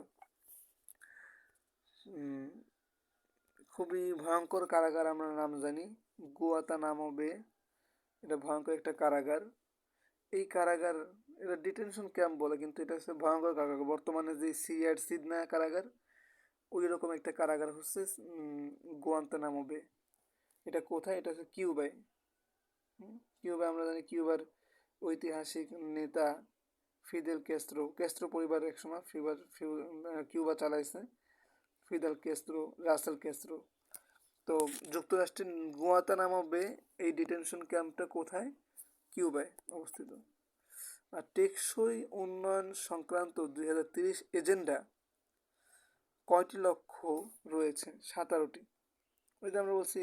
খুবই ভয়ঙ্কর কারাগার আমরা নাম জানি, গুয়াতানামো বে। এটা ভয়ঙ্কর একটা কারাগার। এই কারাগার, এটা ডিটেনশন ক্যাম্প বলে, কিন্তু এটা হচ্ছে ভয়ঙ্কর কারাগার। বর্তমানে যে সিরিয়ার সিদনায়া কারাগার, ওই রকম একটা কারাগার হচ্ছে গুয়ান্তানামো বে। এটা কোথায়? এটা হচ্ছে কিউবায়। কিউবা আমরা জানি, কিউবার ঐতিহাসিক নেতা ফিদেল ক্যাস্ট্রো পরিবার একসময় কিউবা চালাইছে, ফিদেল ক্যাস্ট্রো, রাসেল ক্যাস্ট্রো। তো যুক্তরাষ্ট্রের গুয়াতানামো বে এই ডিটেনশন ক্যাম্পটা কোথায়? কিউবায় অবস্থিত। আর টেকসই উন্নয়ন সংক্রান্ত 2030 এজেন্ডা কয়টি লক্ষ্য রয়েছে? 17টি। ওই যে আমরা বলছি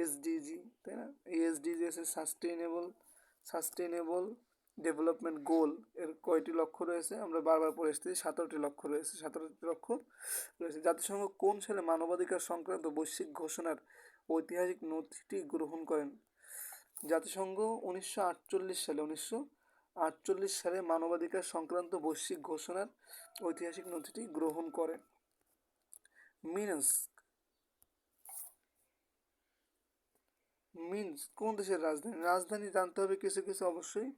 এসডিজি, তাই না? এই এসডিজি হচ্ছে সাস্টেইনেবল ডেভেলপমেন্ট গোল। এর কয়টি লক্ষ্য রয়েছে? আমরা বারবার পড়ে এসেছি, 17টি লক্ষ্য রয়েছে। 17টি লক্ষ্য রয়েছে। জাতিসংঘ কোন সালে মানবাধিকার সংক্রান্ত বৈশ্বিক ঘোষণার ঐতিহাসিক নথিটি গ্রহণ করেন? জাতিসংঘ 1948 সালে মানবাধিকার সংক্রান্ত বৈশ্বিক ঘোষণার ঐতিহাসিক নথিটি গ্রহণ করে। মিনস্ক কোন দেশের রাজধানী? রাজধানী জানতে হবে কিছু কিছু অবশ্যই।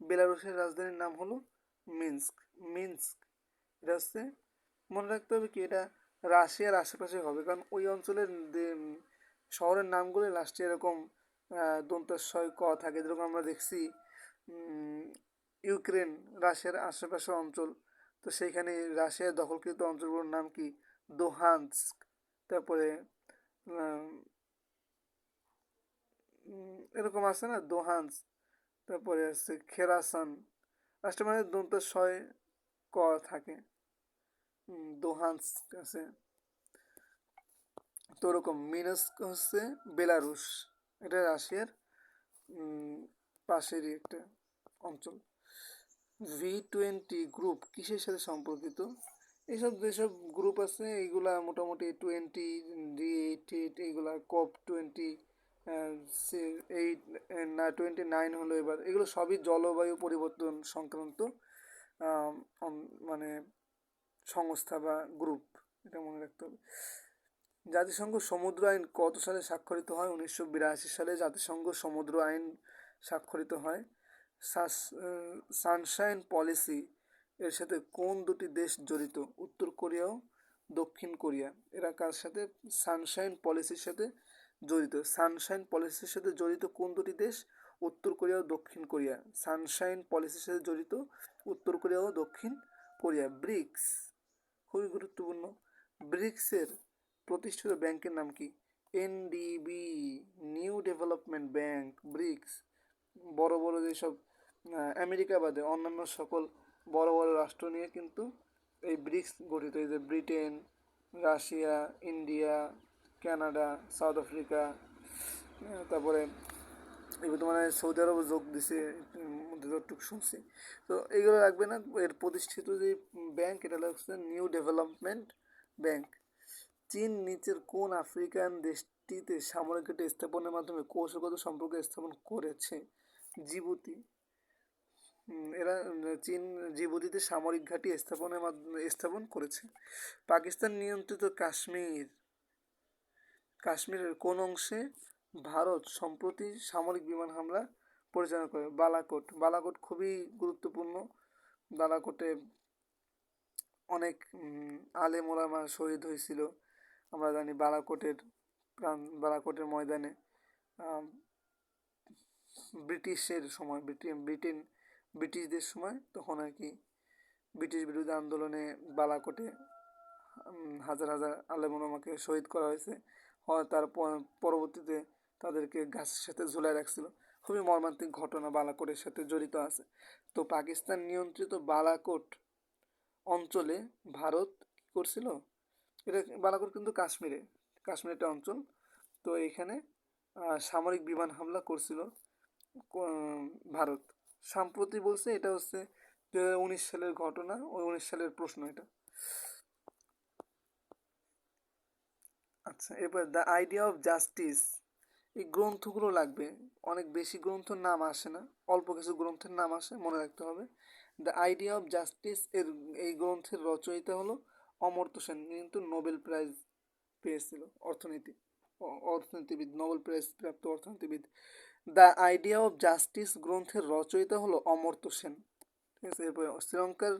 বেলারুশের রাজধানীর নাম হলো মিনস্ক। এটা হচ্ছে, মনে রাখতে হবে কি, এটা রাশিয়ার আশেপাশে হবে, কারণ ওই অঞ্চলের শহরের নামগুলো লাস্টে এরকম দন্তাস্বয় ক থাকে, যেরকম আমরা দেখছি ইউক্রেন রাশিয়ার আশেপাশের অঞ্চল, তো সেইখানে রাশিয়ার দখলকৃত অঞ্চলগুলোর নাম কি? দোহান্স্ক, তারপরে এরকম আছে না, দোহান্স, তারপরে আছে খেরাসান। লাস্টে মানে দন্তাস্বয় ক থাকে, দোহান্স্ক আছে। তো ওরকম মিনস্ক হচ্ছে বেলারুশ, এটা রাশিয়ার পাশেরই একটা অঞ্চল। V20 গ্রুপ কিসের সাথে সম্পর্কিত? এইসব যেসব গ্রুপ আছে এইগুলা মোটামুটি 20, D88, এইগুলা COP28, 29 হলো এবার, এগুলো সবই জলবায়ু পরিবর্তন সংক্রান্ত মানে সংস্থা বা গ্রুপ, এটা মনে রাখতে হবে। জাতিসংঘ সমুদ্র আইন কত সালে স্বাক্ষরিত হয়? 1982 সালে জাতিসংঘ সমুদ্র আইন স্বাক্ষরিত হয়। সানশাইন পলিসি এর সাথে কোন দুটি দেশ জড়িত? উত্তর কোরিয়া ও দক্ষিণ কোরিয়া। এরা কার সাথে? সানশাইন পলিসির সাথে জড়িত। সানশাইন পলিসির সাথে জড়িত কোন দুটি দেশ? উত্তর কোরিয়া ও দক্ষিণ কোরিয়া। সানশাইন পলিসির সাথে জড়িত উত্তর কোরিয়া ও দক্ষিণ কোরিয়া। ব্রিক্স খুবই গুরুত্বপূর্ণ। ব্রিক্সের প্রতিষ্ঠিত ব্যাংকের নাম কি? NDB, new development bank. BRICS বড় বড় যেসব আমেরিকা বাদে অন্যান্য সকল বড় বড় রাষ্ট্র নিয়ে কিন্তু এই ব্রিক্স গঠিত। এই যে Britain, Russia, India, Canada, south Africa, তারপরে এবার তো মানে সৌদি আরবও যোগ দিছে, যতটুকু শুনছি। তো এইগুলো রাখবে না। এর প্রতিষ্ঠিত যে ব্যাংক এটা হচ্ছে নিউ ডেভেলপমেন্ট ব্যাংক। চীন নিচের কোন আফ্রিকান দেশটিতে সামরিক ঘাঁটি স্থাপনের মাধ্যমে কৌশলগত সম্পর্ক স্থাপন করেছে? জিবুতি। এরা চীন জিবুতিতে সামরিক ঘাঁটি স্থাপন করেছে। পাকিস্তান নিয়ন্ত্রিত কাশ্মীরের কোন অংশে ভারত সম্প্রতি সামরিক বিমান হামলা পরিচালনা করে? বালাকোট। বালাকোট খুবই গুরুত্বপূর্ণ। বালাকোটে অনেক আলেম ওলামা শহীদ হয়েছিল। আমরা জানি বালাকোটের ময়দানে ব্রিটিশদের সময় তখন আর কি ব্রিটিশ বিরোধী আন্দোলনে বালাকোটে হাজার হাজার আলেম ওলামাকে শহীদ করা হয়েছে। তার পরবর্তীতে তাদেরকে গাছের সাথে ঝুলায় রাখছিল। খুবই মর্মান্তিক ঘটনা বালাকোটের সাথে জড়িত আছে। তো পাকিস্তান নিয়ন্ত্রিত বালাকোট অঞ্চলে ভারত কী করছিল? এটা বালাকোট কিন্তু কাশ্মীরের একটা অঞ্চল। তো এখানে সামরিক বিমান হামলা করছিল ভারত। সাম্প্রতি বলছে এটা হচ্ছে 2019 সালের ঘটনা, ওই 19 সালের প্রশ্ন এটা। আচ্ছা, এবার দ্য আইডিয়া অফ জাস্টিস, এই গ্রন্থগুলো লাগবে। অনেক বেশি গ্রন্থের নাম আসে না, অল্প কিছু গ্রন্থের নাম আসে, মনে রাখতে হবে। দ্য আইডিয়া অফ জাস্টিস এই গ্রন্থের রচয়িতা হলো অমর্ত্য সেন, কিন্তু নোবেল প্রাইজ পেয়েছিল অর্থনীতিবিদ, নোবেল প্রাইজ প্রাপ্ত অর্থনীতিবিদ। দ্য আইডিয়া অফ জাস্টিস গ্রন্থের রচয়িতা হলো অমর্ত্য সেন। ঠিক আছে। এরপরে শ্রীলঙ্কার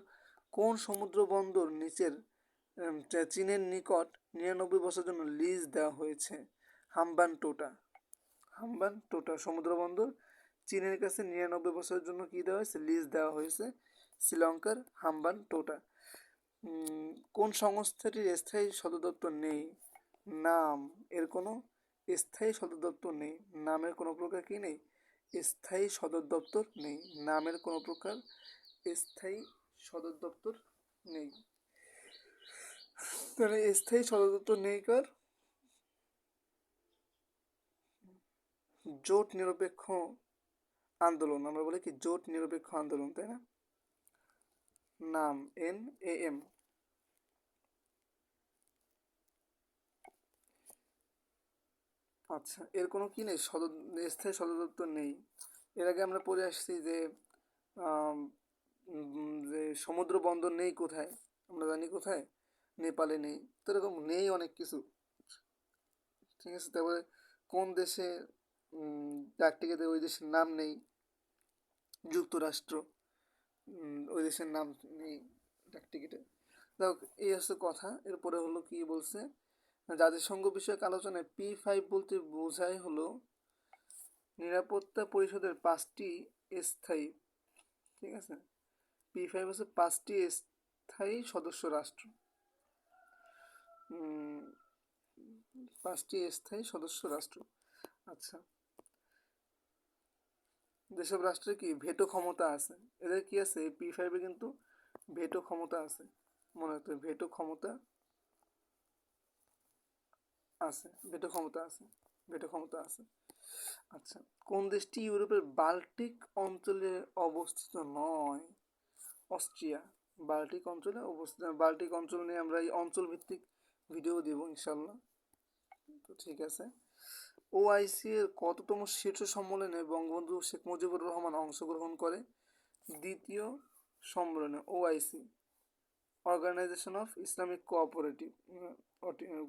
কোন সমুদ্র বন্দর চীনের নিকট 99 বছরের জন্য লিজ দেওয়া হয়েছে? হাম্বানটোটা সমুদ্র বন্দর চীনের কাছে 99 বছরের জন্য কি দেওয়া হয়েছে? লিজ দেওয়া হয়েছে শ্রীলঙ্কার হাম্বানটোটা। কোন সংস্থাটির স্থায়ী সদর দপ্তর নেই? নাম। এর কোনো স্থায়ী সদর দপ্তর নেই। নামের কোনো প্রকার কি নেই? স্থায়ী সদর দপ্তর নেই। নামের কোনো প্রকার স্থায়ী সদর দপ্তর নেই। তাহলে স্থায়ী সদর দপ্তর নেই কার? জোট নিরপেক্ষ আন্দোলন, আমরা বলি কি জোট নিরপেক্ষ আন্দোলন, তাই না? নাম NAM। আচ্ছা, এর কোনো কি নেই? স্থায়ী সদর দপ্তর নেই। এর আগে আমরা পড়ে আসছি যে সমুদ্র বন্দর নেই কোথায়? আমরা জানি কোথায়, নেপালে নেই। তো এরকম নেই অনেক কিছু। ঠিক আছে। তারপরে কোন দেশে ডাকটিকিটে ওই দেশের নাম নেই? যুক্তরাষ্ট্র, ওই দেশের নাম নেই ডাকটিকিটে। যাক, এই হচ্ছে কথা। এরপরে হলো কি বলছে, জাতিসংঘ বিষয়ক আলোচনায় P5 বলতে বোঝায় হলো নিরাপত্তা পরিষদের 5টি স্থায়ী। ঠিক আছে। P5 হচ্ছে 5টি স্থায়ী সদস্য রাষ্ট্র। 5টি স্থায়ী সদস্য রাষ্ট্র। আচ্ছা, যেসব রাষ্ট্রের কি ভেটো ক্ষমতা আছে, এদের কি আছে? P5 কিন্তু ভেটো ক্ষমতা আছে। মনে রাখতে হবে, ভেটো ক্ষমতা আছে। আচ্ছা, কোন দেশটি ইউরোপের বাল্টিক অঞ্চলে অবস্থিত নয়? অস্ট্রিয়া। বাল্টিক অঞ্চলে অবস্থিত। বাল্টিক অঞ্চল নিয়ে আমরা এই অঞ্চল ভিত্তিক ভিডিও দেব ইনশাল্লাহ। তো ঠিক আছে। OIC এর কততম শীর্ষ সম্মেলনে বঙ্গবন্ধু শেখ মুজিবুর রহমান অংশগ্রহণ করে? দ্বিতীয় সম্মেলনে। OIC organisation of Islamic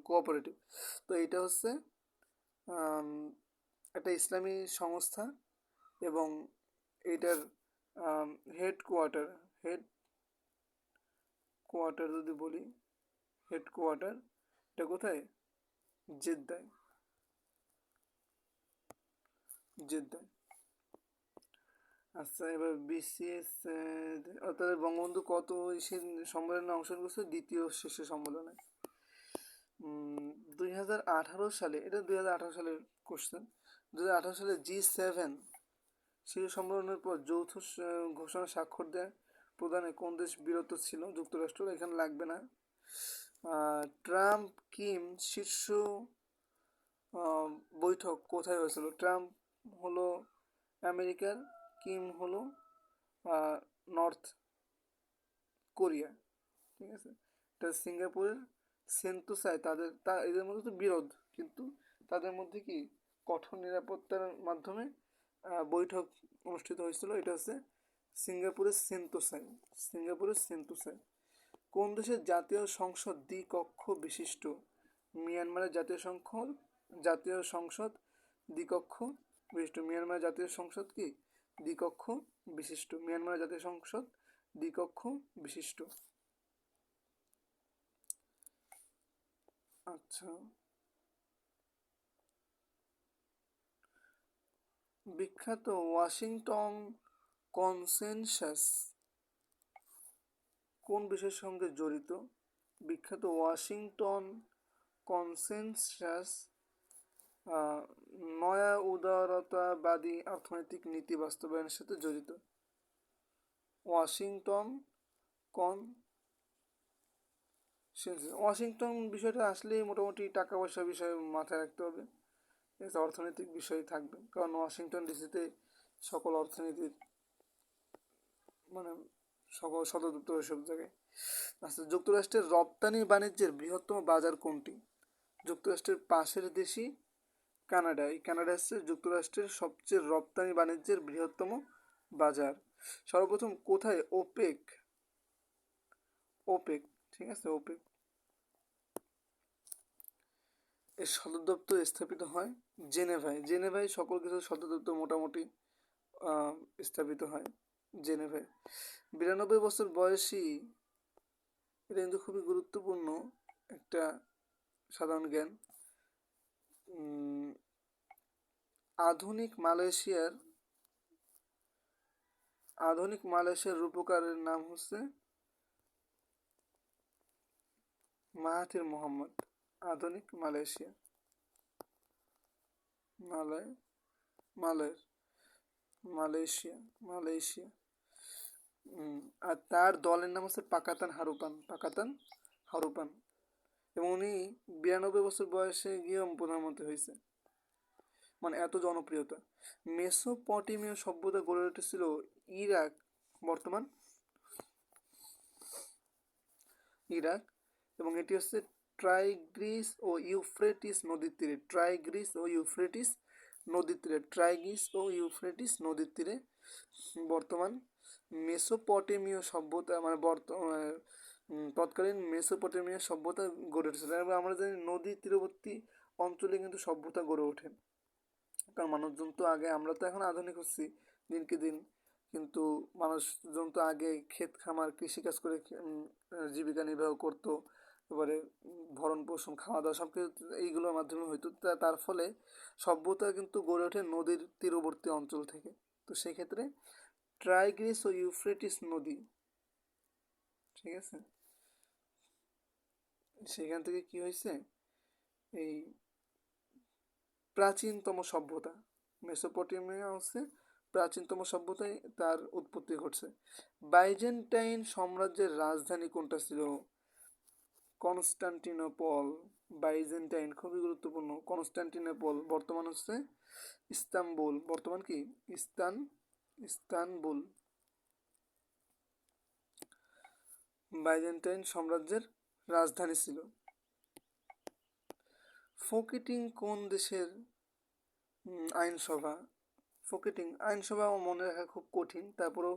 cooperative. তো এটা হচ্ছে একটা ইসলামী সংস্থা, এবং এটার হেডকোয়ার্টার যদি বলি, হেডকোয়ার্টার এটা কোথায়? জেদ্দায়। আচ্ছা, এবার BCS অর্থাৎ বঙ্গবন্ধু কত সম্মেলনে অংশগ্রহণ করছে? দ্বিতীয় শীর্ষ সম্মেলনে। 2018 সালে, এটা 2018 সালের কোশ্চেন, 2018 সালে G7 শীর্ষ সম্মেলনের পর যৌথ ঘোষণা স্বাক্ষর দেয় প্রদানে কোন দেশ বিরত ছিল? যুক্তরাষ্ট্র। এখানে লাগবে না। ট্রাম্প কিম শীর্ষ বৈঠক কোথায় হয়েছিল? ট্রাম্প হলো আমেরিকার, কিম হলো নর্থ কোরিয়া। ঠিক আছে, এটা সিঙ্গাপুরের সেন্তোসায়। এদের মধ্যে তো বিরোধ, কিন্তু তাদের মধ্যে কি কঠোর নিরাপত্তার মাধ্যমে বৈঠক অনুষ্ঠিত হয়েছিল। এটা হচ্ছে সিঙ্গাপুরের সেন্তোসায়। কোন দেশের জাতীয় সংসদ দ্বিকক্ষ বিশিষ্ট? মিয়ানমারের জাতীয় সংসদ দ্বিকক্ষ বিশিষ্ট। মিয়ানমারের জাতীয় সংসদ কি দ্বিকক্ষ বিশিষ্ট? মিয়ানমারের জাতীয় সংসদ দ্বিকক্ষ বিশিষ্ট। আচ্ছা, বিখ্যাত ওয়াশিংটন কনসেনসাস কোন বিষয়ের সঙ্গে জড়িত? বিখ্যাত ওয়াশিংটন কনসেনসাস নয়া উদারতাবাদী অর্থনৈতিক নীতি বাস্তবায়নের সাথে জড়িত। ওয়াশিংটন বিষয়টা আসলেই মোটামুটি টাকা পয়সা বিষয়ে মাথায় রাখতে হবে। অর্থনৈতিক বিষয় থাকবে, কারণ ওয়াশিংটন ডিসিতে সকল অর্থনীতির মানে সকল সদর দপ্তর সব জায়গায়। আচ্ছা, যুক্তরাষ্ট্রের রপ্তানি বাণিজ্যের বৃহত্তম বাজার কোনটি? যুক্তরাষ্ট্রের পাশের দেশই কানাডা। এই কানাডা হচ্ছে যুক্তরাষ্ট্রের সবচেয়ে রপ্তানি বাণিজ্যের বৃহত্তম বাজার। সর্বপ্রথম কোথায় ওপেক, ঠিক আছে, ওপেক এর সদর দপ্তর স্থাপিত হয় জেনেভায় সকল কিছু সদর দপ্তর মোটামুটি স্থাপিত হয় জেনেভায়। 92 বছর বয়সী, এটা কিন্তু খুবই গুরুত্বপূর্ণ একটা সাধারণ জ্ঞান। আধুনিক মালয়েশিয়ার রূপকারের নাম হচ্ছে মাহাথির মোহাম্মদ। আধুনিক মালয়েশিয়া, মালয়েশিয়া। আর তার দলের নাম হচ্ছে পাকাতান হারুপান। এবং উনি 92 বছর বয়সে গিয়ে প্রধানমন্ত্রী হয়েছে, মানে এত জনপ্রিয়তা। মেসোপটেমীয় সভ্যতা গড়ে উঠেছিল ইরাক, বর্তমান ইরাক, এবং এটি হচ্ছে টাইগ্রিস ও ইউফ্রেটিস নদীর তীরে। বর্তমান মেসোপটেমীয় সভ্যতা মানে তৎকালীন মেসোপটেমীয় সভ্যতা গড়ে উঠেছিল। এবং আমরা জানি নদী তীরবর্তী অঞ্চলে কিন্তু সভ্যতা গড়ে ওঠে, কারণ মানুষজন তো আগে, আমরা তো এখন আধুনিক হচ্ছি দিনকে দিন, কিন্তু মানুষজন তো আগে ক্ষেত খামার কৃষিকাজ করে জীবিকা নির্বাহ করতো। এবারে ভরণ পোষণ খাওয়া দাওয়া সব কিছু এইগুলোর মাধ্যমে হইতো। তার ফলে সভ্যতা কিন্তু গড়ে ওঠে নদীর তীরবর্তী অঞ্চল থেকে। তো সেই ক্ষেত্রে টাইগ্রিস ও ইউফ্রেটিস নদী, ঠিক আছে, সেখান থেকে কি হয়েছে, এই প্রাচীনতম সভ্যতা মেসোপটেমিয়া হচ্ছে প্রাচীনতম সভ্যতায় তার উৎপত্তি ঘটছে। বাইজেন্টাইন সাম্রাজ্যের রাজধানী কোনটা ছিল? কনস্টান্টিনোপল। বাইজেন্টাইন খুবই গুরুত্বপূর্ণ। কনস্টান্টিনোপল বর্তমান হচ্ছে ইস্তানবুল। বর্তমান কি ইস্তানবুল। বাইজেন্টাইন সাম্রাজ্যের রাজধানী ছিল। ফোকেটিং কোন দেশের আইনসভা? আইনসভা মনে রাখা খুব কঠিন, তারপরেও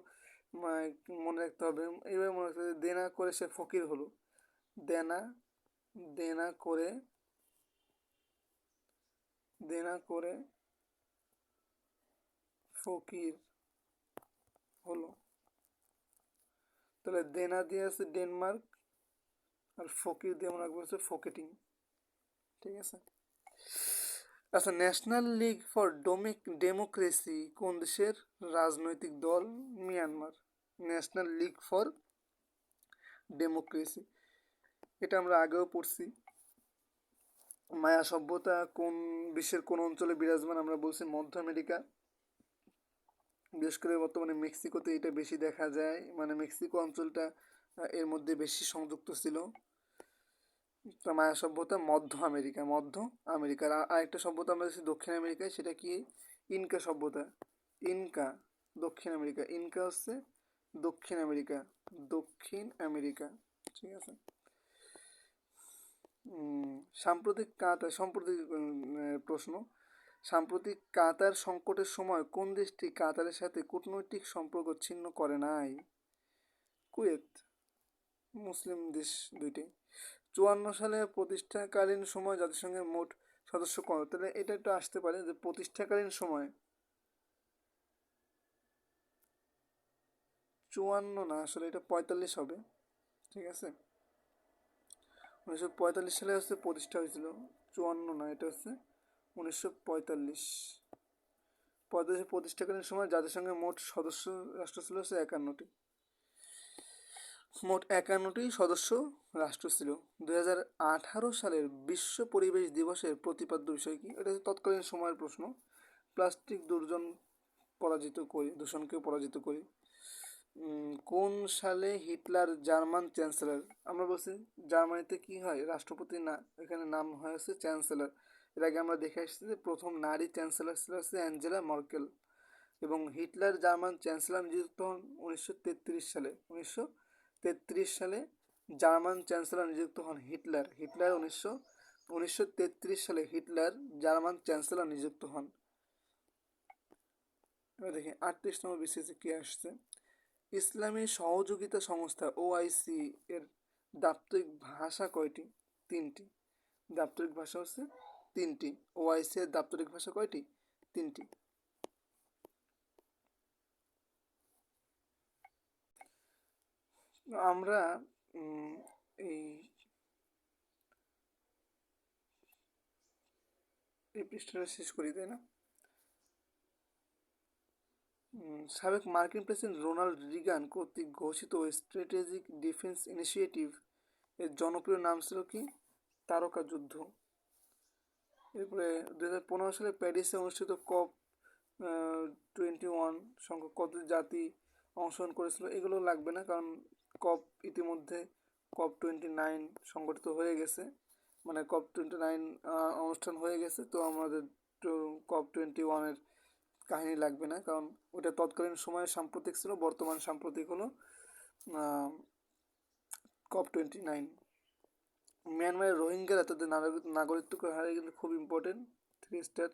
মনে রাখতে হবে। এইভাবে মনে রাখতে হবে, দেনা করে সে ফকির হলো। দেনা করে ফকির হলো। তাহলে দেনা দিয়ে আছে ডেনমার্ক, আর ফকির দিয়ে মনে রাখবো হচ্ছে ফোকেটিং। ঠিক আছে। আচ্ছা, ন্যাশনাল লীগ ফর ডেমোক্রেসি কোন দেশের রাজনৈতিক দল? Myanmar. National League for democracy, এটা আমরা আগেও পড়ছি। মায়া সভ্যতা কোন বিশ্বের কোন অঞ্চলে বিরাজমান? আমরা বলছি মধ্য আমেরিকা। বিশেষ করে বর্তমানে মেক্সিকোতে এটা বেশি দেখা যায়, মানে মেক্সিকো অঞ্চলটা এর মধ্যে বেশি সংযুক্ত ছিল। তো মায়া সভ্যতা মধ্য আমেরিকা, মধ্য আমেরিকার। আরেকটা সভ্যতা আমরা দেখছি দক্ষিণ আমেরিকায়, সেটা কি? ইনকা সভ্যতা। ইনকা দক্ষিণ আমেরিকা, ইনকা হচ্ছে দক্ষিণ আমেরিকা, দক্ষিণ আমেরিকা। ঠিক আছে। সাম্প্রতিক কাতার সাম্প্রতিক প্রশ্ন, সাম্প্রতিক কাতার সংকটের সময় কোন দেশটি কাতারের সাথে কূটনৈতিক সম্পর্ক ছিন্ন করে নাই? কুয়েত। মুসলিম দেশ দুইটি। 54 সালে প্রতিষ্ঠাকালীন সময় জাতিসংঘের মোট সদস্য কত? তাহলে এটা একটু আসতে পারে যে প্রতিষ্ঠাকালীন সময় 54 না, আসলে এটা 45 হবে। ঠিক আছে, 1945 সালে হচ্ছে প্রতিষ্ঠা হয়েছিল। 54 না, এটা হচ্ছে 1945। 45 প্রতিষ্ঠাকালীন সময় জাতিসংঘের মোট সদস্য রাষ্ট্র ছিল হচ্ছে 51টি। মোট 51টি সদস্য রাষ্ট্র ছিল। 2018 সালের বিশ্ব পরিবেশ দিবসের প্রতিপাদ্য বিষয় কি? এটা তৎকালীন সময়ের প্রশ্ন। প্লাস্টিক দূষণকে পরাজিত করি। কোন সালে হিটলার জার্মান চ্যান্সেলর? আমরা বলছি জার্মানিতে কি হয়, রাষ্ট্রপতি না, এখানে নাম হয় হচ্ছে চ্যান্সেলর। এর আগে আমরা দেখে আসছি যে প্রথম নারী চ্যান্সেলর ছিল হচ্ছে অ্যাঞ্জেলা মার্কেল। এবং হিটলার জার্মান চ্যান্সেলর নিযুক্ত হন 1933 সালে। 1933 সালে জার্মান চ্যান্সেলর নিযুক্ত হন হিটলার 1933 সালে হিটলার জার্মান চ্যান্সেলর নিযুক্ত হন। এবার দেখি 38তম বিসিএসে কি আসছে। ইসলামী সহযোগিতা সংস্থা OIC এর দাপ্তরিক ভাষা কয়টি? 3টি। দাপ্তরিক ভাষা হচ্ছে 3টি। OIC এর দাপ্তরিক ভাষা কয়টি? 3টি। আমরা এই পৃষ্ঠাটা শেষ করি, তাই না? সাবেক মার্কিন প্রেসিডেন্ট রোনাল্ড রিগান কর্তৃক ঘোষিত স্ট্র্যাটেজিক ডিফেন্স ইনিশিয়েটিভ এর জনপ্রিয় নাম ছিল কি? তারকা যুদ্ধ। এরপরে 2015 সালে প্যারিসে অনুষ্ঠিত COP 21 সংখ্যক কত জাতি অংশগ্রহণ করেছিল? এগুলো লাগবে না, কারণ ইতিমধ্যে COP 29 সংগঠিত হয়ে গেছে, মানে COP 29 অনুষ্ঠান হয়ে গেছে। তো আমাদের COP 21 এর কাহিনী লাগবে না, কারণ ওটা তৎকালীন সময়ে সাম্প্রতিক ছিল, বর্তমান সাম্প্রতিক হলো COP 29। মিয়ানমারের রোহিঙ্গারা তাদের নাগরিকত্ব হারিয়ে গেলে খুব ইম্পর্টেন্ট 3 স্টার।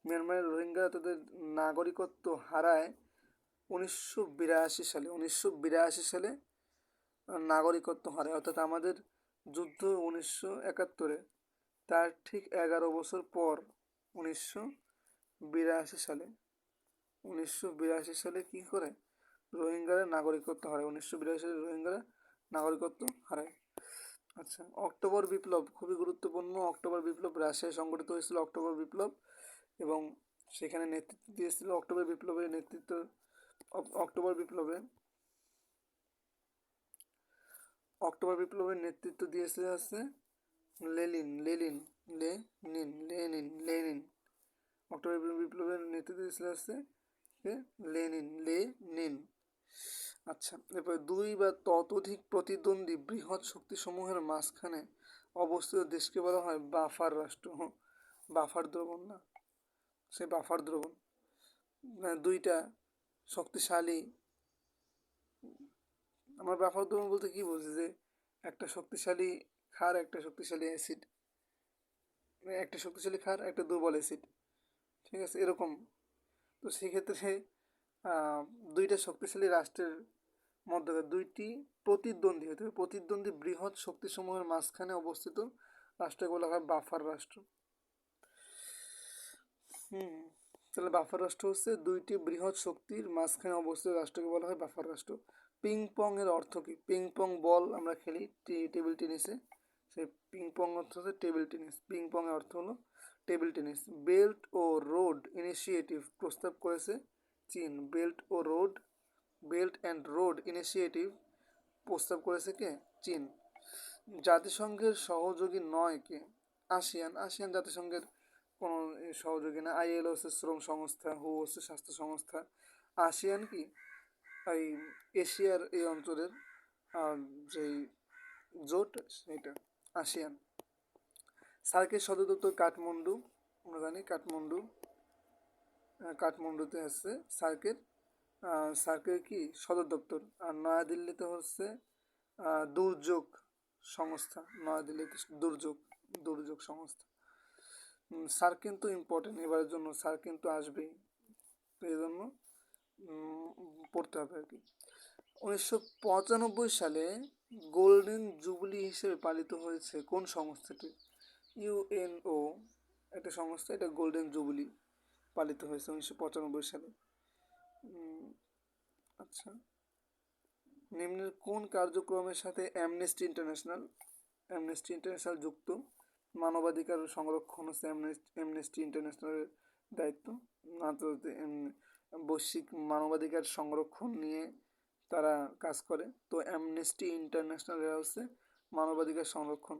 মিয়ানমারের রোহিঙ্গারা তাদের নাগরিকত্ব হারায় 1982 সালে নাগরিকত্ব হারায়, অর্থাৎ আমাদের যুদ্ধ 1971-এ, তার ঠিক 11 বছর পর 1982 সালে কি করে রোহিঙ্গারা নাগরিকত্ব হারায়? 1982 সালে রোহিঙ্গারা নাগরিকত্ব হারায়। আচ্ছা, অক্টোবর বিপ্লব খুবই গুরুত্বপূর্ণ। অক্টোবর বিপ্লব রাশিয়ায় সংগঠিত হয়েছিল। অক্টোবর বিপ্লব, এবং সেখানে নেতৃত্ব দিয়েছিল অক্টোবর বিপ্লবের নেতৃত্ব দিয়েছে হচ্ছে লেনিন। অক্টোবর বিপ্লবের নেতৃত্ব দিয়েছিল হচ্ছে লেনিন। আচ্ছা, এরপরে 2 বা ততোধিক প্রতিদ্বন্দ্বী বৃহৎ শক্তিসমূহের মাঝখানে অবস্থিত দেশকে বলা হয় বাফার রাষ্ট্র। বাফার দ্রবণ না, সে বাফার দ্রবণ। দুইটা শক্তিশালী, আমরা বাফার দ্রবণ বলতে কি বলছি, যে একটা শক্তিশালী ক্ষার, একটা শক্তিশালী অ্যাসিড, একটা শক্তিশালী ক্ষার, একটা দুর্বল অ্যাসিড। ঠিক আছে, এরকম। তো সেক্ষেত্রে দুইটা শক্তিশালী রাষ্ট্রের মধ্যে দুইটি প্রতিদ্বন্দ্বী হতে হবে। প্রতিদ্বন্দ্বী বৃহৎ শক্তিসমূহের মাঝখানে অবস্থিত রাষ্ট্রকে বলা হয় বাফার রাষ্ট্র। তাহলে বাফার রাষ্ট্র হচ্ছে দুইটি বৃহৎ শক্তির মাঝখানে অবস্থিত রাষ্ট্রকে বলা হয় বাফার রাষ্ট্র। পিং পং এর অর্থ কি? পিং পং বল আমরা খেলি টেবিল টেনিসে, সেই পিং পং অর্থ হচ্ছে টেবিল টেনিস। পিং পং এর অর্থ হলো টেবিল টেনিস। বেল্ট ও রোড ইনিশিয়েটিভ প্রস্তাব করেছে চীন। বেল্ট অ্যান্ড রোড ইনিশিয়েটিভ প্রস্তাব করেছে কে? চীন। জাতিসংঘের সহযোগী নয় কে? আসিয়ান আসিয়ান জাতিসংঘের কোনো সহযোগী না। আইএলও হচ্ছে শ্রম সংস্থা, হু হচ্ছে স্বাস্থ্য সংস্থা। আসিয়ান কি এই এশিয়ার এই অঞ্চলের যেই জোট সেটা আসিয়ান। সার্কের সদর দপ্তর কাঠমান্ডু, আমরা জানি কাঠমান্ডুতে আছে সার্কের সার্কের কি সদর দপ্তর। আর নয়াদিল্লিতে হচ্ছে দুর্যোগ সংস্থা, নয়াদিল্লিতে দুর্যোগ সংস্থা। সার্ক কিন্তু ইম্পর্টেন্ট এবারের জন্য, সার্ক কিন্তু আসবেই, তো এই জন্য পড়তে হবে আর কি। 1995 সালে গোল্ডেন জুবলি হিসেবে পালিত হয়েছে কোন সংস্থাটি? ইউএনও একটা সংস্থা, এটা গোল্ডেন জুবলি পালিত হয়েছে 1995 সালে। আচ্ছা, নিম্নের কোন কার্যক্রমের সাথে অ্যামনেস্টি ইন্টারন্যাশনাল যুক্ত? মানবাধিকার সংরক্ষণ হচ্ছে অ্যামনেস্টি ইন্টারন্যাশনালের দায়িত্ব। আন্তর্জাতিক বৈশ্বিক মানবাধিকার সংরক্ষণ নিয়ে তারা কাজ করে। তো অ্যামনেস্টি ইন্টারন্যাশনাল হচ্ছে মানবাধিকার সংরক্ষণ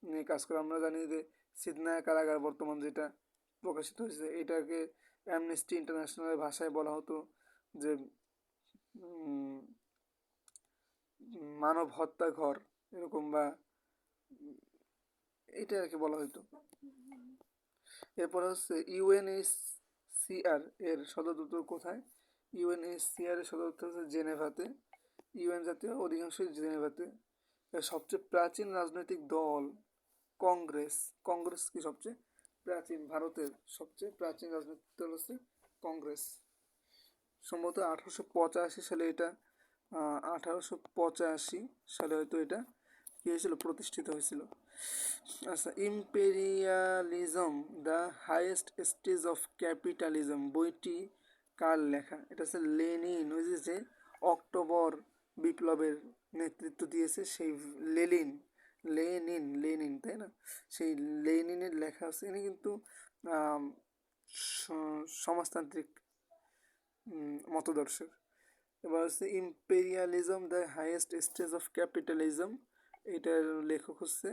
নিয়ে কাজ করে। আমরা জানি যে সিদনায়া কারাগার বর্তমান যেটা প্রকাশিত হয়েছে, এটাকে অ্যামনেস্টি ইন্টারন্যাশনালের ভাষায় বলা হতো যে মানব হত্যা ঘর এরকম, বা এটা আর কি বলা হতো। এরপর হচ্ছে ইউএনএইচসিআর এর সদর দপ্তর কোথায়? ইউএনএইচসিআর এর সদর দপ্তর হচ্ছে জেনেভাতে। ইউএন জাতীয় অধিকাংশই জেনেভাতে। সবচেয়ে প্রাচীন রাজনৈতিক দল কংগ্রেস। কংগ্রেস কি সবচেয়ে প্রাচীন? ভারতের সবচেয়ে প্রাচীন রাজনৈতিক দল হচ্ছে কংগ্রেস। সম্ভবত 1885 সালে এটা 1885 সালে হয়তো এটা কী হয়েছিল, প্রতিষ্ঠিত হয়েছিল। আচ্ছা, imperialism the highest stage of capitalism বইটি কার লেখা? এটা হচ্ছে লেনিন, ওই যে অক্টোবর বিপ্লবের নেতৃত্ব দিয়েছে সেই লেনিন, তাই না? সেই লেনিনের লেখা আছে। ইনি কিন্তু সমাজতান্ত্রিক মতদর্শের। এবার হচ্ছে imperialism the highest stage of capitalism, এটার লেখক হচ্ছে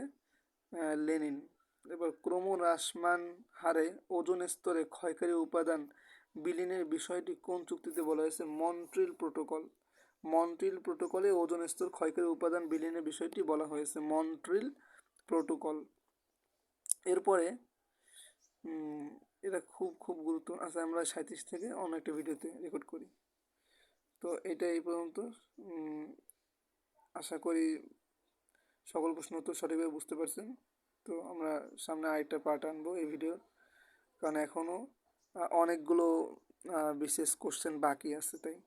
লেনিন। এবার ক্রমহ্রাসমান হারে ওজোন স্তরে ক্ষয়কারী উপাদান বিলীনের বিষয়টি কোন চুক্তিতে বলা হয়েছে? Montreal protocol. মন্ট্রিল প্রোটোকলে ওজোন স্তর ক্ষয়কারী উপাদান বিলীনের বিষয়টি বলা হয়েছে মন্ট্রিল প্রোটোকল। এরপরে এটা খুব গুরুত্ব আছে, আমরা 37 থেকে অন্য একটা ভিডিওতে রেকর্ড করি। তো এটা এই পর্যন্ত। আশা করি সকল প্রশ্ন উত্তর সঠিকভাবে বুঝতে পারছেন। তো আমরা সামনে আরেকটা পার্ট আনবো এই ভিডিওর, কারণ এখনও অনেকগুলো বিশেষ কোশ্চেন বাকি আছে, তাই